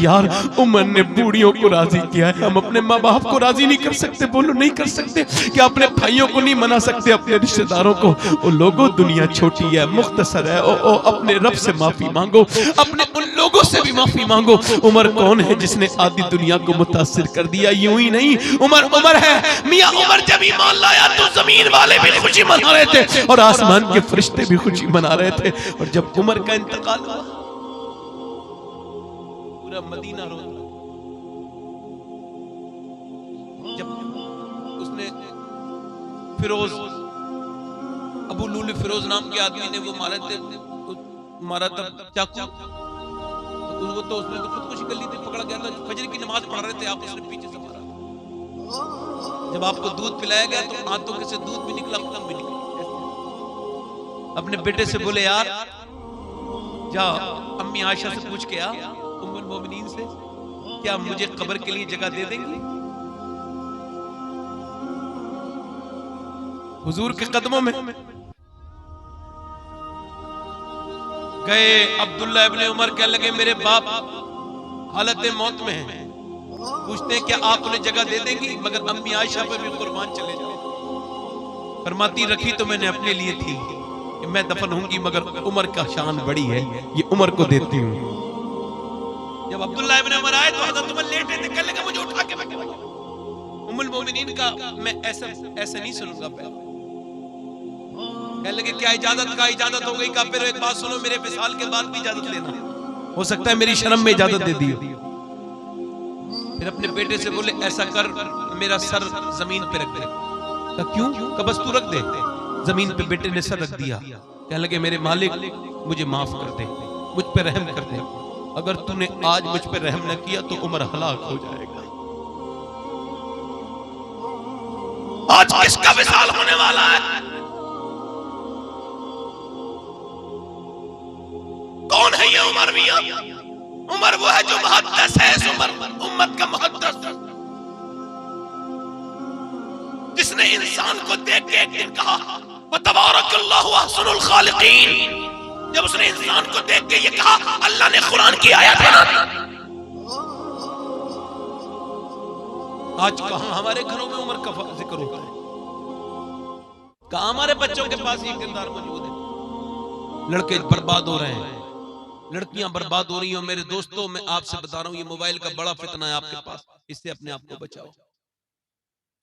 यार उमर ने बूढ़ियों को राजी किया है, हम अपने माँ बाप को राजी नहीं कर सकते? बोलो नहीं कर सकते? क्या अपने भाइयों को नहीं मना सकते, अपने रिश्तेदारों को? ओ लोगों दुनिया छोटी है, मुख्तसर है, ओ अपने रब से माफी मांगो, अपने उन लोगों से भी माफी मांगो। उमर कौन है जिसने आधी दुनिया को मुतासिर कर दिया? यूं ही नहीं, उमर उमर है। मियां उमर जब ईमान लाया तो जमीन वाले भी खुशी मना रहे थे और आसमान के फरिश्ते भी खुशी मना रहे थे। और जब उमर का इंतकाल हुआ पूरा मदीना रो, जब उसने फिरोज अबू लूल फिरोज नाम के आदमी ने वो मारा था चाकू, तो उसने तो खुदकुशी कर ली थी, पकड़ा गया था, फजर की नमाज पढ़ रहे थे आप, उसने पीछे से मारा। जब आपको दूध पिलाया गया तो आंतों के से दूध भी निकला, खून भी निकला। अपने बेटे से बोले यार जा अम्मी आयशा से पूछ के आ, उम्मुल मोमिनीन से, क्या मुझे कब्र के लिए जगह दे देंगी? हुजूर के कदमों में गए। अब्दुल्ला इब्ने उमर कहने लगे मेरे बाप हालत मौत में हैं, पूछते हैं क्या आप उन्हें जगह दे देंगी? मगर अम्मी आयशा पर भी कुर्बान चले जाए। फरमाती रखी तो मैंने अपने लिए थी कि मैं दफन होंगी, मगर उमर का शान बड़ी है, ये उमर को देती हूँ। जब अब्दुल्ला इब्ने उमर आए तो हजरत उमर लेटे थे, कहने लगे मुझे उठा के रखो। उम्मुल मोमिनीन का मैं ऐसे नहीं सुनूंगा। कहने लगे क्या इजाजत? का इजाजत हो गई का? फिर एक बात सुनो, मेरे विसाल के बाद भी इजाजत लेना, हो सकता है मेरी शर्म में इजाजत दे दी। फिर अपने बेटे से बोले ऐसा कर मेरा सर जमीन पे रख दे। का क्यों? का बस तू रख दे जमीन पे। बेटे ने सर रख दिया। कहने लगे मेरे मालिक मुझे माफ कर दे, मुझ पे रहम कर दे, अगर तूने आज मुझ पे रहम न किया तो उमर हलाक हो जाएगा। आज किसका विसाल होने वाला है? कौन है ये उमर? मियां उमर वो है जो मुहद्दिस है, इस उम्मत का मुहद्दिस, जिसने इंसान को देख के एक दिन कहा तबारकल्लाहु अहसनुल खालिकीन। जब उसने इंसान को देख के ये कहा, अल्लाह ने कुरान की आयत बना दी। आज कहां हमारे घरों में उमर का जिक्र होता है? कहां हमारे बच्चों के पास ये किरदार मौजूद है? लड़के बर्बाद हो रहे हैं, लड़कियां बर्बाद हो रही हैं। मेरे दोस्तों मैं आपसे बता रहा हूं ये मोबाइल का बड़ा फितना है आपके पास, इससे अपने आप को बचाओ।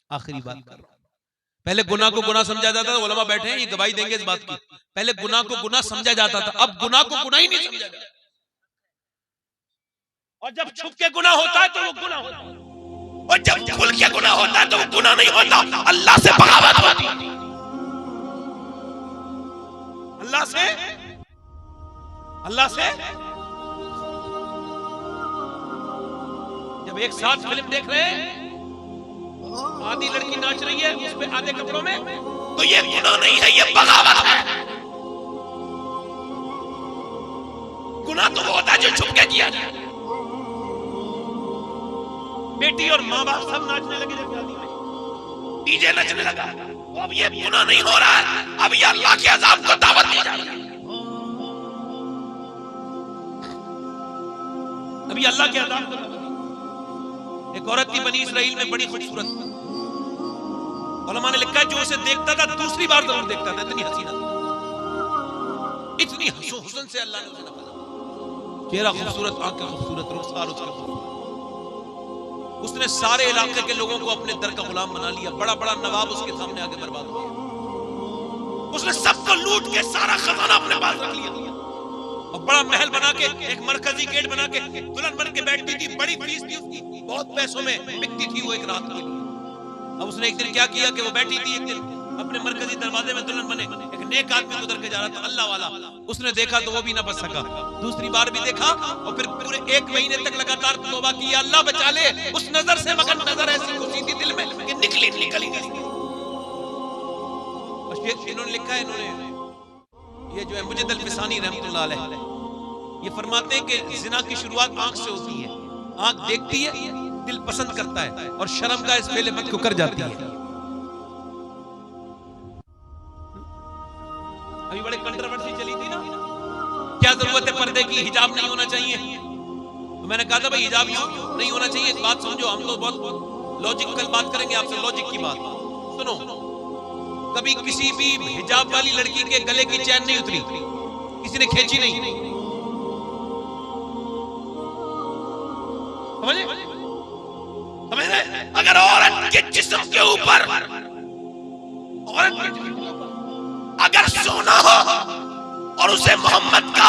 आखिरी बात कर रहा हूं, पहले गुनाह को गुनाह समझा जाता था, उलमा बैठे हैं ये गवाही देंगे इस बात की, पहले गुनाह को गुनाह समझा जाता था, अब गुनाह को गुनाह ही नहीं समझा जाता। और जब छुप के गुनाह होता है तो वो गुनाह होता है, और जब खुल के गुनाह होता है तो वो गुनाह नहीं होता, अल्लाह से बगावत होती है। अल्लाह से जब एक साथ फिल्म देख रहे हैं, आधी लड़की नाच रही है उस पे आधे कपड़ों में, तो ये गुनाह नहीं है, ये बगावत है। गुनाह तो वो होता है जो छुप के किया जाए। बेटी और माँ बाप सब नाचने लगे, जब शादी में डीजे नचने लगा, तो अब ये गुनाह नहीं हो रहा है, अब ये अल्लाह के अज़ाब को दावत दी जा रही है। अभी अल्लाह के अज़ाब को दावत। एक औरत थी बनी इसराइल में, बड़ी खूबसूरत, उलमा ने लिखा है जो उसे देखता था दूसरी बार जरूर देखता था, इतनी हसीना थी, इतनी हुस्न से अल्लाह ने उसे नवाजा। चेहरा खूबसूरत, आंखें खूबसूरत, रुखसार उसका खूबसूरत। उसने सारे इलाके के लोगों को अपने दर का गुलाम बना लिया। बड़ा बड़ा नवाब उसके सामने आगे बर्बाद हो गया। उसने सबको लूट के सारा खजाना अपने पास रख लिया और बड़ा महल बना के, एक मरकजी गेट बना के दुल्हन बन के बैठती थी। बड़ी फीस थी उसकी, बहुत पैसों में बिकती थी वो एक रात के लिए। अब उसने एक दिन क्या किया कि वो बैठी थी एक दिन अपने मरकजी दरवाजे में दुल्हन बने, एक नेक आदमी गुजर के जा रहा था अल्लाह वाला, उसने देखा तो वो भी ना बच सका, दूसरी बार भी देखा और फिर पूरे 1 महीने तक लगातार तौबा की, अल्लाह बचा ले उस नजर से, मगर नजर ऐसी घुसी थी दिल में कि निकली नहीं। इन्होंने लिखा है, इन्होंने ये जो है मुजद्दिद अल-फिसानी रहमतुल्लाह अलैह, ये फरमाते हैं कि जिना की शुरुआत आंख से होती है, आंख देखती है, दिल पसंद करता है और शर्म का इस पहले मत को कर जाती है। अभी बड़े कंट्रोवर्सी चली थी ना, क्या जरूरत है पर्दे की, हिजाब नहीं होना चाहिए, तो मैंने कहा था भाई हिजाब नहीं होना चाहिए, एक बात समझो, हम तो बहुत लॉजिकल बात करेंगे आपसे, लॉजिक की बात सुनो। कभी किसी भी हिजाब वाली लड़की के गले की चैन नहीं उतरी, किसी ने खींची नहीं, समझे? समझ रहे? अगर औरत के जिस्म के ऊपर, औरत के जिस्म के ऊपर अगर सोना हो और उसे मोहम्मद का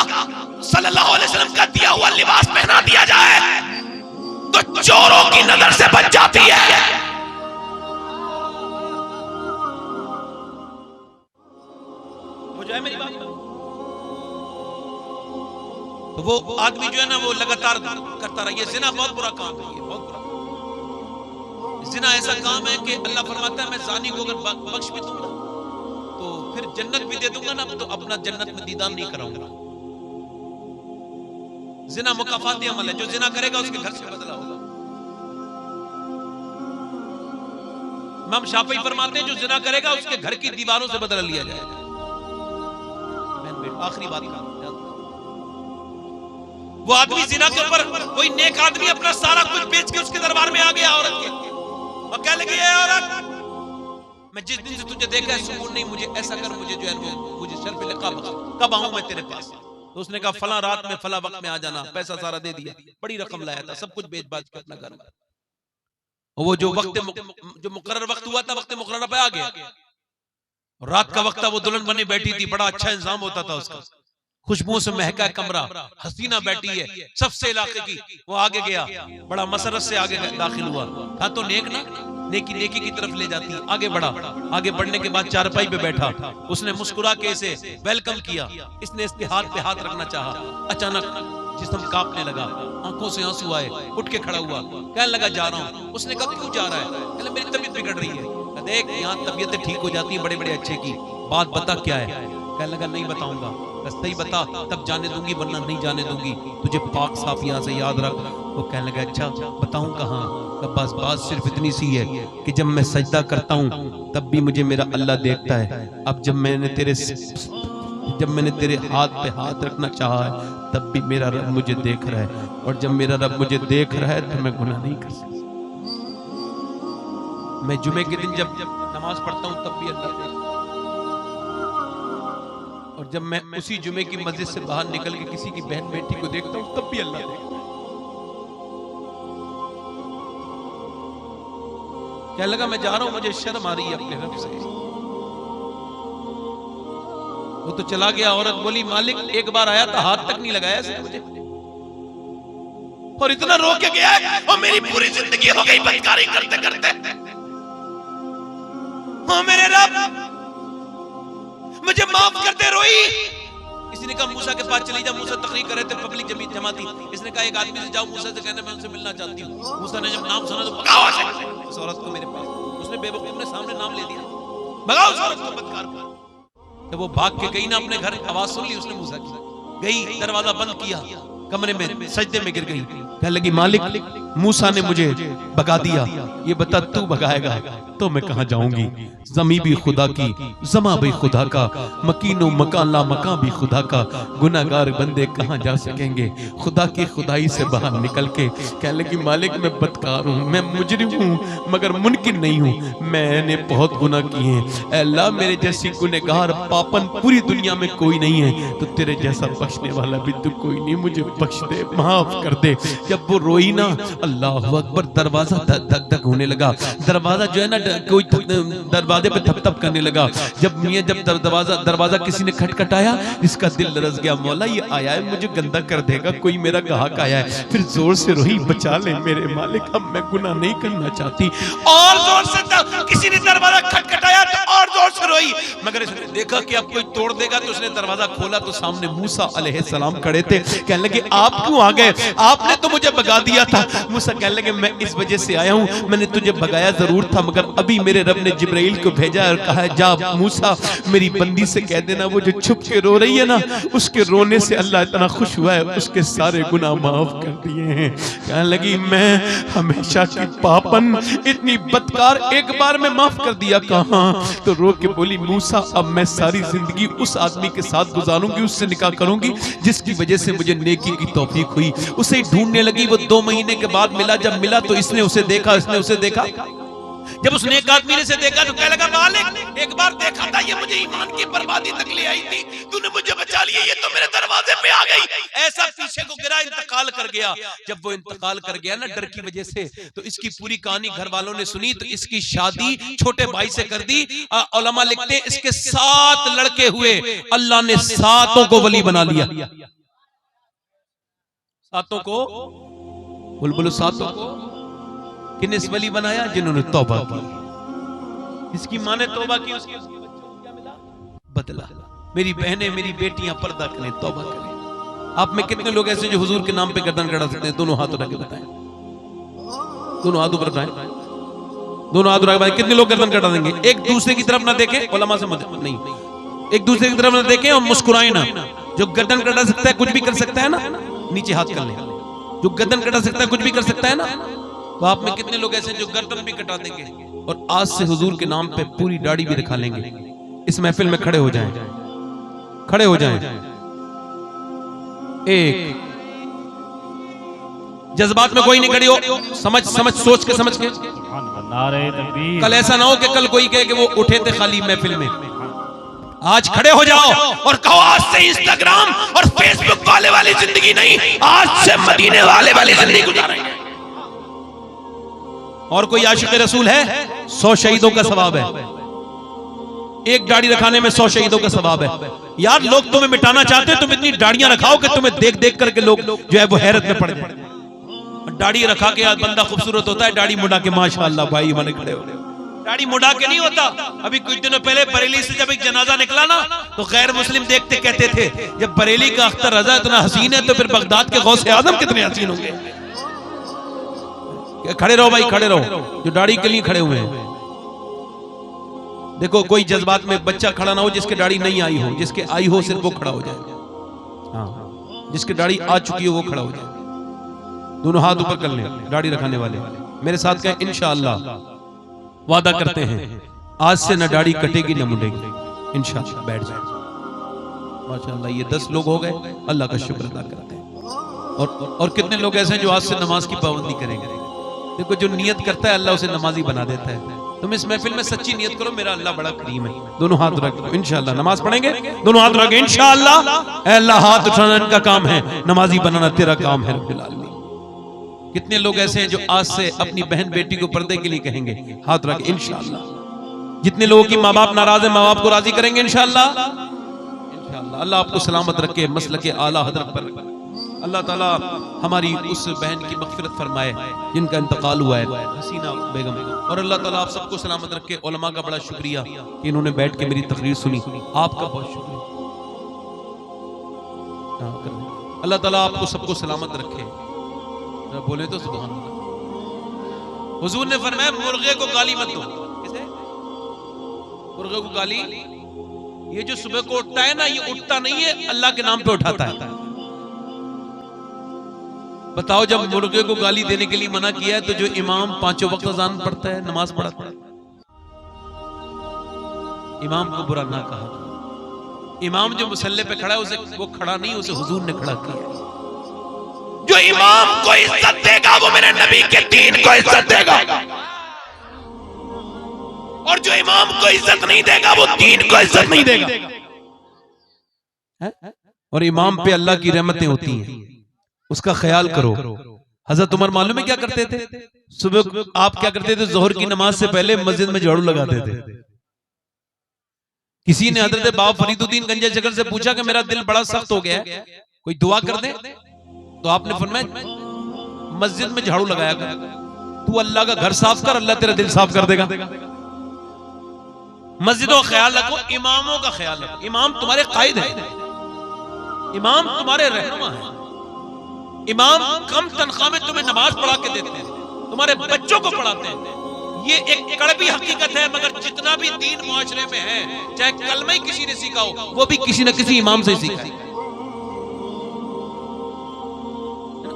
सल्लल्लाहु अलैहि वसल्लम का दिया हुआ लिबास पहना दिया जाए तो चोरों की नजर से बच जाती है। जो है मेरी बात, तो वो आदमी जो है ना वो लगातार करता रहा। ये जिना बहुत बुरा काम है, ये बहुत बुरा जिना ऐसा काम है कि अल्लाह फरमाता है मैं ज़ानी को अगर बख्श भी दूंगा तो फिर जन्नत भी दे दूंगा ना, तो अपना जन्नत में दीदार नहीं कराऊंगा। जिना मुकाफाती अमल है, जो जिना करेगा उसके घर से बदला होगा। इमाम शाफी फरमाते हैं जो जिना करेगा उसके घर की दीवारों से बदला लिया जाएगा। आखिरी बात का, वो आदमी जिना के ऊपर, कोई नेक आदमी अपना सारा कुछ बेच के उसके दरबार में आ गया औरत के और कह लगी है औरत मैं जिस दिन से तुझे देखा है सुकून नहीं, मुझे ऐसा कर, मुझे जो है मुझे शर्फ लिखा बख्श, कब आऊं मैं तेरे पास? तो उसने कहा फला रात में फला वक्त में आ जाना, पैसा सारा दे दिया, बड़ी रकम लाया था, सब कुछ बेच बाच के अपना घर, वो जो वक्त जो मुकर्रर वक्त हुआ था वक्त मुकर्रर पे आ गया, रात का वक्त था, वो दुल्हन बनी बैठी थी, बड़ा अच्छा इंतजाम होता था उसका, खुशबू से महका कमरा, हसीना बैठी है सबसे इलाके की, वो आगे गया, बड़ा मसरत से आगे दाखिल हुआ, था तो नेक ना, नेकी नेकी की तरफ ले जाती है, आगे बढ़ा, आगे बढ़ने के बाद चारपाई पे बैठा, उसने मुस्कुरा के इसे वेलकम किया, इसने इसके हाथ पे हाथ रखना चाहा, अचानक जिस्म कांपने लगा, आंखों से आंसू आए, उठ के खड़ा हुआ, कहने लगा जा रहा हूं। उसने कहा क्यों जा रहा है? कहने मेरी तबीयत बिगड़ रही है। देख यहाँ तबीयतें ठीक हो जाती है बड़े बड़े अच्छे की, बात बता क्या है? कहने लगा नहीं बताऊंगा, बस सही बता तब जाने दूंगी वरना नहीं जाने दूंगी, तुझे पाक साफ यहाँ से याद रख। वो कहने लगा अच्छा बताऊं कहाँ? बस बात सिर्फ इतनी सी है कि जब मैं सजदा करता हूँ तब भी मुझे मेरा अल्लाह देखता है, अब जब मैंने तेरे हाथ पे हाथ रखना चाहा है तब भी मेरा रब मुझे देख रहा है, और जब मेरा रब मुझे देख रहा है तो मैं गुनाह नहीं कर सकता। मैं जुमे के दिन जब नमाज पढ़ता हूँ तब भी अल्लाह देखता है, और जब मैं उसी जुमे की मस्जिद से बाहर निकल के किसी की बहन बेटी को देखता हूँ तब भी अल्लाह देखता है। क्या लगा मैं जा रहा हूं, मुझे शर्म आ रही है अपने रब से। वो तो चला गया, औरत बोली मालिक एक बार आया था हाथ तक नहीं लगाया इसने मुझे, और इतना रो के गया है और मेरी पूरी जिंदगी हो गई बदकारी करते करते। ओ मेरे रब मुझे माफ कर दे, रोई। किसी ने कहा मूसा के पास चली जा, मूसा तकरीर कर रहे थे, पब्लिक जमा थी, इसने कहा एक आदमी से जाओ मूसा से कहने मैं उनसे मिलना चाहती हूँ। मूसा ने जब नाम सुना तो भगाओ उस औरत को मेरे पास, उसने बेवकूफ ने सामने नाम ले दिया, भगाओ उस औरत को बदकार को। जब वो भाग के गई ना अपने घर, आवाज सुन ली उसने मूसा की, गई दरवाजा बंद किया, कमरे में सजदे में गिर गई, कहने लगी मालिक मूसा ने मुझे भगा दिया, ये बता तू भगाएगा तो मैं कहां जाऊंगी? जमी भी खुदा की, जमा भी खुदा का, मकीनो मकान ला मकान भी खुदा का, गुनाहगार बंदे कहां जा सकेंगे खुदा की खुदाई से बाहर निकल के। कहने लगी मालिक मैं बदकार हूँ, मैं मुजरिम हूँ, मगर मुनकिर नहीं हूँ, मैंने बहुत गुनाह किए हैं। अल्लाह मेरे जैसी गुनहगार पापन पूरी दुनिया में कोई नहीं है, तो तेरे जैसा बख्शने वाला भी तो कोई नहीं, मुझे बख्श दे, माफ कर दे। जब वो रोई ना, अल्लाह अकबर, दरवाजा धक धक होने लगा, दरवाजा जो है ना कोई दरवाजे पे थप थप करने लगा। जब दरवाजा किसी ने खटखटाया, इसका दिल लरस गया, मौला ये आया है मुझे गंदा कर देगा, कोई मेरा ग्राहक आया है। फिर जोर से रोई, बचा ले मेरे मालिक, अब मैं गुनाह नहीं करना चाहती। और जोर से किसी ने दरवाजा खटखटाया तो और जोर से रोई, मगर इसने देखा कि अब कोई तोड़ देगा तो उसने दरवाजा खोला तो सामने मूसा अलैहिस्सलाम खड़े थे। कहने लगे आप क्यों आ गए, आपने तो मुझे भगा दिया था। मूसा कहने लगे मैं इस वजह से आया हूं, मैंने तुझे भगाया जरूर था मगर अभी मेरे रब ने जिब्राइल को भेजा और कहा जा मूसा मेरी बंदी से कह देना वो जो छुप के रो रही है ना, उसके रोने से अल्लाह इतना खुश हुआ है, उसके सारे गुनाह माफ कर दिए हैं। कहने लगी मैं हमेशा की पापन इतनी बदकार एक बार में माफ कर दिया कहां, तो रो के बोली मूसा अब मैं सारी जिंदगी उस आदमी के साथ गुजारूंगी, उससे निकाह करूंगी जिसकी वजह से मुझे नेकी की तौफीक हुई। उसे ढूंढने लगी, वो 2 महीने के बाद मिला, जब मिला तो इसने उसे देखा, इसने उसे देखा। जब उसने एक आदमी ने से देखा तो कहने लगा मालिक एक बार देखा था, ये मुझे ईमान की बर्बादी तक ले आई थी, तूने मुझे बचा लिया, ये तो मेरे दरवाजे पे आ गई। ऐसा पीछे को गिरा, इंतकाल कर गया। जब वो इंतकाल कर गया ना डर की वजह से, तो इसकी पूरी कहानी घर वालों ने सुनी तो इसकी शादी छोटे भाई से कर दी। उलमा लिखते हैं इसके 7 लड़के हुए, अल्लाह ने 7 को वली बना लिया। 7 को बुलबुल 7 को किन्ने वली बनाया, जिन्होंने तौबा की। इसकी माँ ने तौबा की, उसके बच्चों को क्या मिला, बदला। मेरी बहनें मेरी बेटियां पर्दा करें, तौबा करें। आप में कितने लोग ऐसे जो हुजूर के नाम पे गर्दन कटा सकते हैं? दोनों हाथ उठा के बताएं, दोनों हाथ ऊपर उठाएं, दोनों हाथ उठा के। कितने लोग गर्दन कटा देंगे? एक दूसरे की तरफ ना देखें, उलमा से मत नहीं, एक दूसरे की तरफ ना देखें और मुस्कुराएं ना। जो गर्दन कटा सकता है कुछ भी कर सकता है ना, नीचे हाथ कर ले। जो गर्दन कटा सकता है कुछ भी कर सकता है ना, तो आप में कितने लोग ऐसे जो गर्दन भी कटा देंगे और आज से हुजूर के नाम पे पूरी दाढ़ी भी दिखा लेंगे? इस महफिल में खड़े हो जाएं, खड़े हो जाएं। एक जज्बात में कोई नहीं खड़ी हो, समझ समझ सोच के समझ के। नारे तकबीर। कल ऐसा ना हो कि कल कोई कहे कि वो उठे थे खाली महफिल में। आज खड़े हो जाओ और कहो आज से इंस्टाग्राम और फेसबुक वाली जिंदगी नहीं, आज से मदीने वाली जिंदगी गुजारेंगे। और कोई आशिक रसूल है? 100 शहीदों का सवाब है। एक दाढ़ी रखाने में 100 शहीदों का सवाब है। यार लोग तुम्हें मिटाना चाहते हैं, तुम इतनी दाढ़ियां रखाओ कि तुम्हें देख देख करके लोग जो है वो हैरत में पड़ जाए। दाढ़ी रखा के आज बंदा खूबसूरत होता है, दाढ़ी मुड़ा के माशाअल्लाह भाई बने खड़े हो। दाढ़ी मुड़ा के नहीं होता। अभी कुछ दिनों पहले बरेली से जब एक जनाजा निकला ना, तो गैर मुस्लिम देखते कहते थे जब बरेली का अख्तर रजा इतना हसीन है तो फिर बगदाद के गौसे आजम कितने हसीन होंगे। खड़े रहो भाई, खड़े रहो जो दाढ़ी के लिए खड़े हुए हैं। देखो कोई जज्बात में बच्चा खड़ा ना हो जिसके दाढ़ी नहीं आई हो, जिसके आई हो सिर्फ वो खड़ा हो जाए। हाँ, जिसके दाढ़ी आ चुकी हो वो खड़ा हो जाए। दोनों हाथ ऊपर कर लें दाढ़ी रखाने वाले, मेरे साथ कहें इंशाअल्लाह वादा करते हैं आज से न दाढ़ी कटेगी न मुड़ेगी इंशाअल्लाह। बैठ जाए। माशाअल्लाह ये 10 लोग हो गए, अल्लाह का शुक्र अदा करते हैं। और कितने लोग ऐसे हैं जो आज से नमाज की पाबंदी करेंगे। देखो जो नियत करता है अल्लाह उसे नमाजी बना देता है। तुम इस महफिल में सच्ची नियत करो, मेरा अल्लाह बड़ा करीम है। दोनों हाथ रख दो इंशाअल्लाह, नमाज पढ़ेंगे दोनों हाथ रख इंशाअल्लाह। अल्लाह हाथ उठाना इनका काम है, नमाजी बनाना तेरा काम है रब्बिल आलमीन। कितने लोग ऐसे हैं जो आज से अपनी बहन बेटी को पर्दे के लिए कहेंगे, हाथ रख इंशाअल्लाह। जितने लोगों की माँ बाप नाराज है, माँ बाप को राजी करेंगे इंशाअल्लाह। इंशाअल्लाह अल्लाह आपको सलामत रखे, मसलके आला हजरत पर अल्लाह ताला हमारी उस बहन की मग़फ़िरत फरमाए जिनका इंतकाल हुआ है, हसीना बेगम। और अल्लाह ताला आप सबको सलामत रखे। उलमा का बड़ा शुक्रिया कि इन्होंने बैठ के मेरी तकरीर सुनी, आपका बहुत शुक्रिया। अल्लाह ताला आपको सबको सलामत रखे। बोले तो सुभान अल्लाह। हुजूर ने फरमाया मुर्गे को गाली मत दो। किसे? मुर्गे को गाली? ये जो सुबह को उठता है ना, ये उठता नहीं है, अल्लाह के नाम पे उठाता है। बताओ जब मुर्गे को गाली देने के लिए मना किया है तो जो इमाम 5 वक्त अज़ान पढ़ता है, नमाज पढ़ता है, इमाम को बुरा ना कहा। इमाम जो मुसल्ले पे खड़ा है उसे वो खड़ा नहीं, उसे हुजूर ने खड़ा किया। जो इमाम को इज्जत देगा वो मेरे नबी के दीन को इज्जत देगा, और जो इमाम को इज्जत नहीं देगा वो दीन को इज्जत नहीं देगा। और इमाम पे अल्लाह की रहमतें होती हैं, उसका ख्याल करो। हजरत उमर मालूम है क्या करते थे? सुबह आप क्या करते थे? जोहर की नमाज से पहले मस्जिद में झाड़ू लगाते थे। किसी ने हजरत बाबा फरीदुद्दीन गंजे शकर से पूछा कि मेरा दिल बड़ा सख्त हो गया है, कोई दुआ कर दे। तो आपने फरमाया मस्जिद में झाड़ू लगाया कर, तू अल्लाह का घर साफ कर, अल्लाह तेरा दिल साफ कर देगा। मस्जिदों का ख्याल रखो, इमामों का ख्याल रखो। इमाम तुम्हारे कायद है, इमाम तुम्हारे रहनुमा है। इमाम कम तनख्वाह में तुम्हें नमाज पढ़ा के देते हैं, तुम्हारे बच्चों को पढ़ाते हैं। ये एक कड़वी हकीकत है, मगर जितना भी दीन मुआशरे में है, चाहे कलमा ही किसी ने सीखा हो, वो भी किसी न किसी इमाम से सीखा है।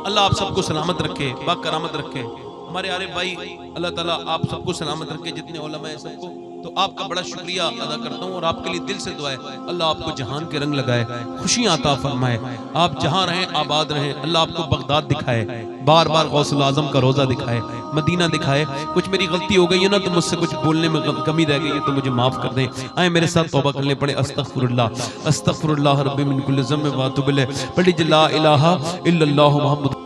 अल्लाह आप सबको सलामत रखे, बाकरामत रखे। हमारे आरिफ भाई, अल्लाह ताला आप सबको सलामत रखे, जितने उलमा है सबको। तो आपका बड़ा शुक्रिया अदा करता हूँ और आपके लिए दिल से दुआ है, अल्लाह आपको जहान के रंग लगाए, खुशियां अता फरमाए, आप जहां रहें आबाद रहें। अल्लाह आपको बगदाद दिखाए, बार बार गौसुल आजम का रोजा दिखाए, मदीना दिखाए। कुछ मेरी गलती हो गई है ना, तो मुझसे कुछ बोलने में कमी रह गई है, तो मुझे माफ कर दें। आए मेरे साथ तौबा करने पड़े। अस्तगफिरुल्लाह अस्तगफिरुल्लाह रब्बी मिन कुल्लि ज़म्बिन व अतूबु इलैह। पढ़ी ला इलाहा इल्लल्लाहु मुहम्मद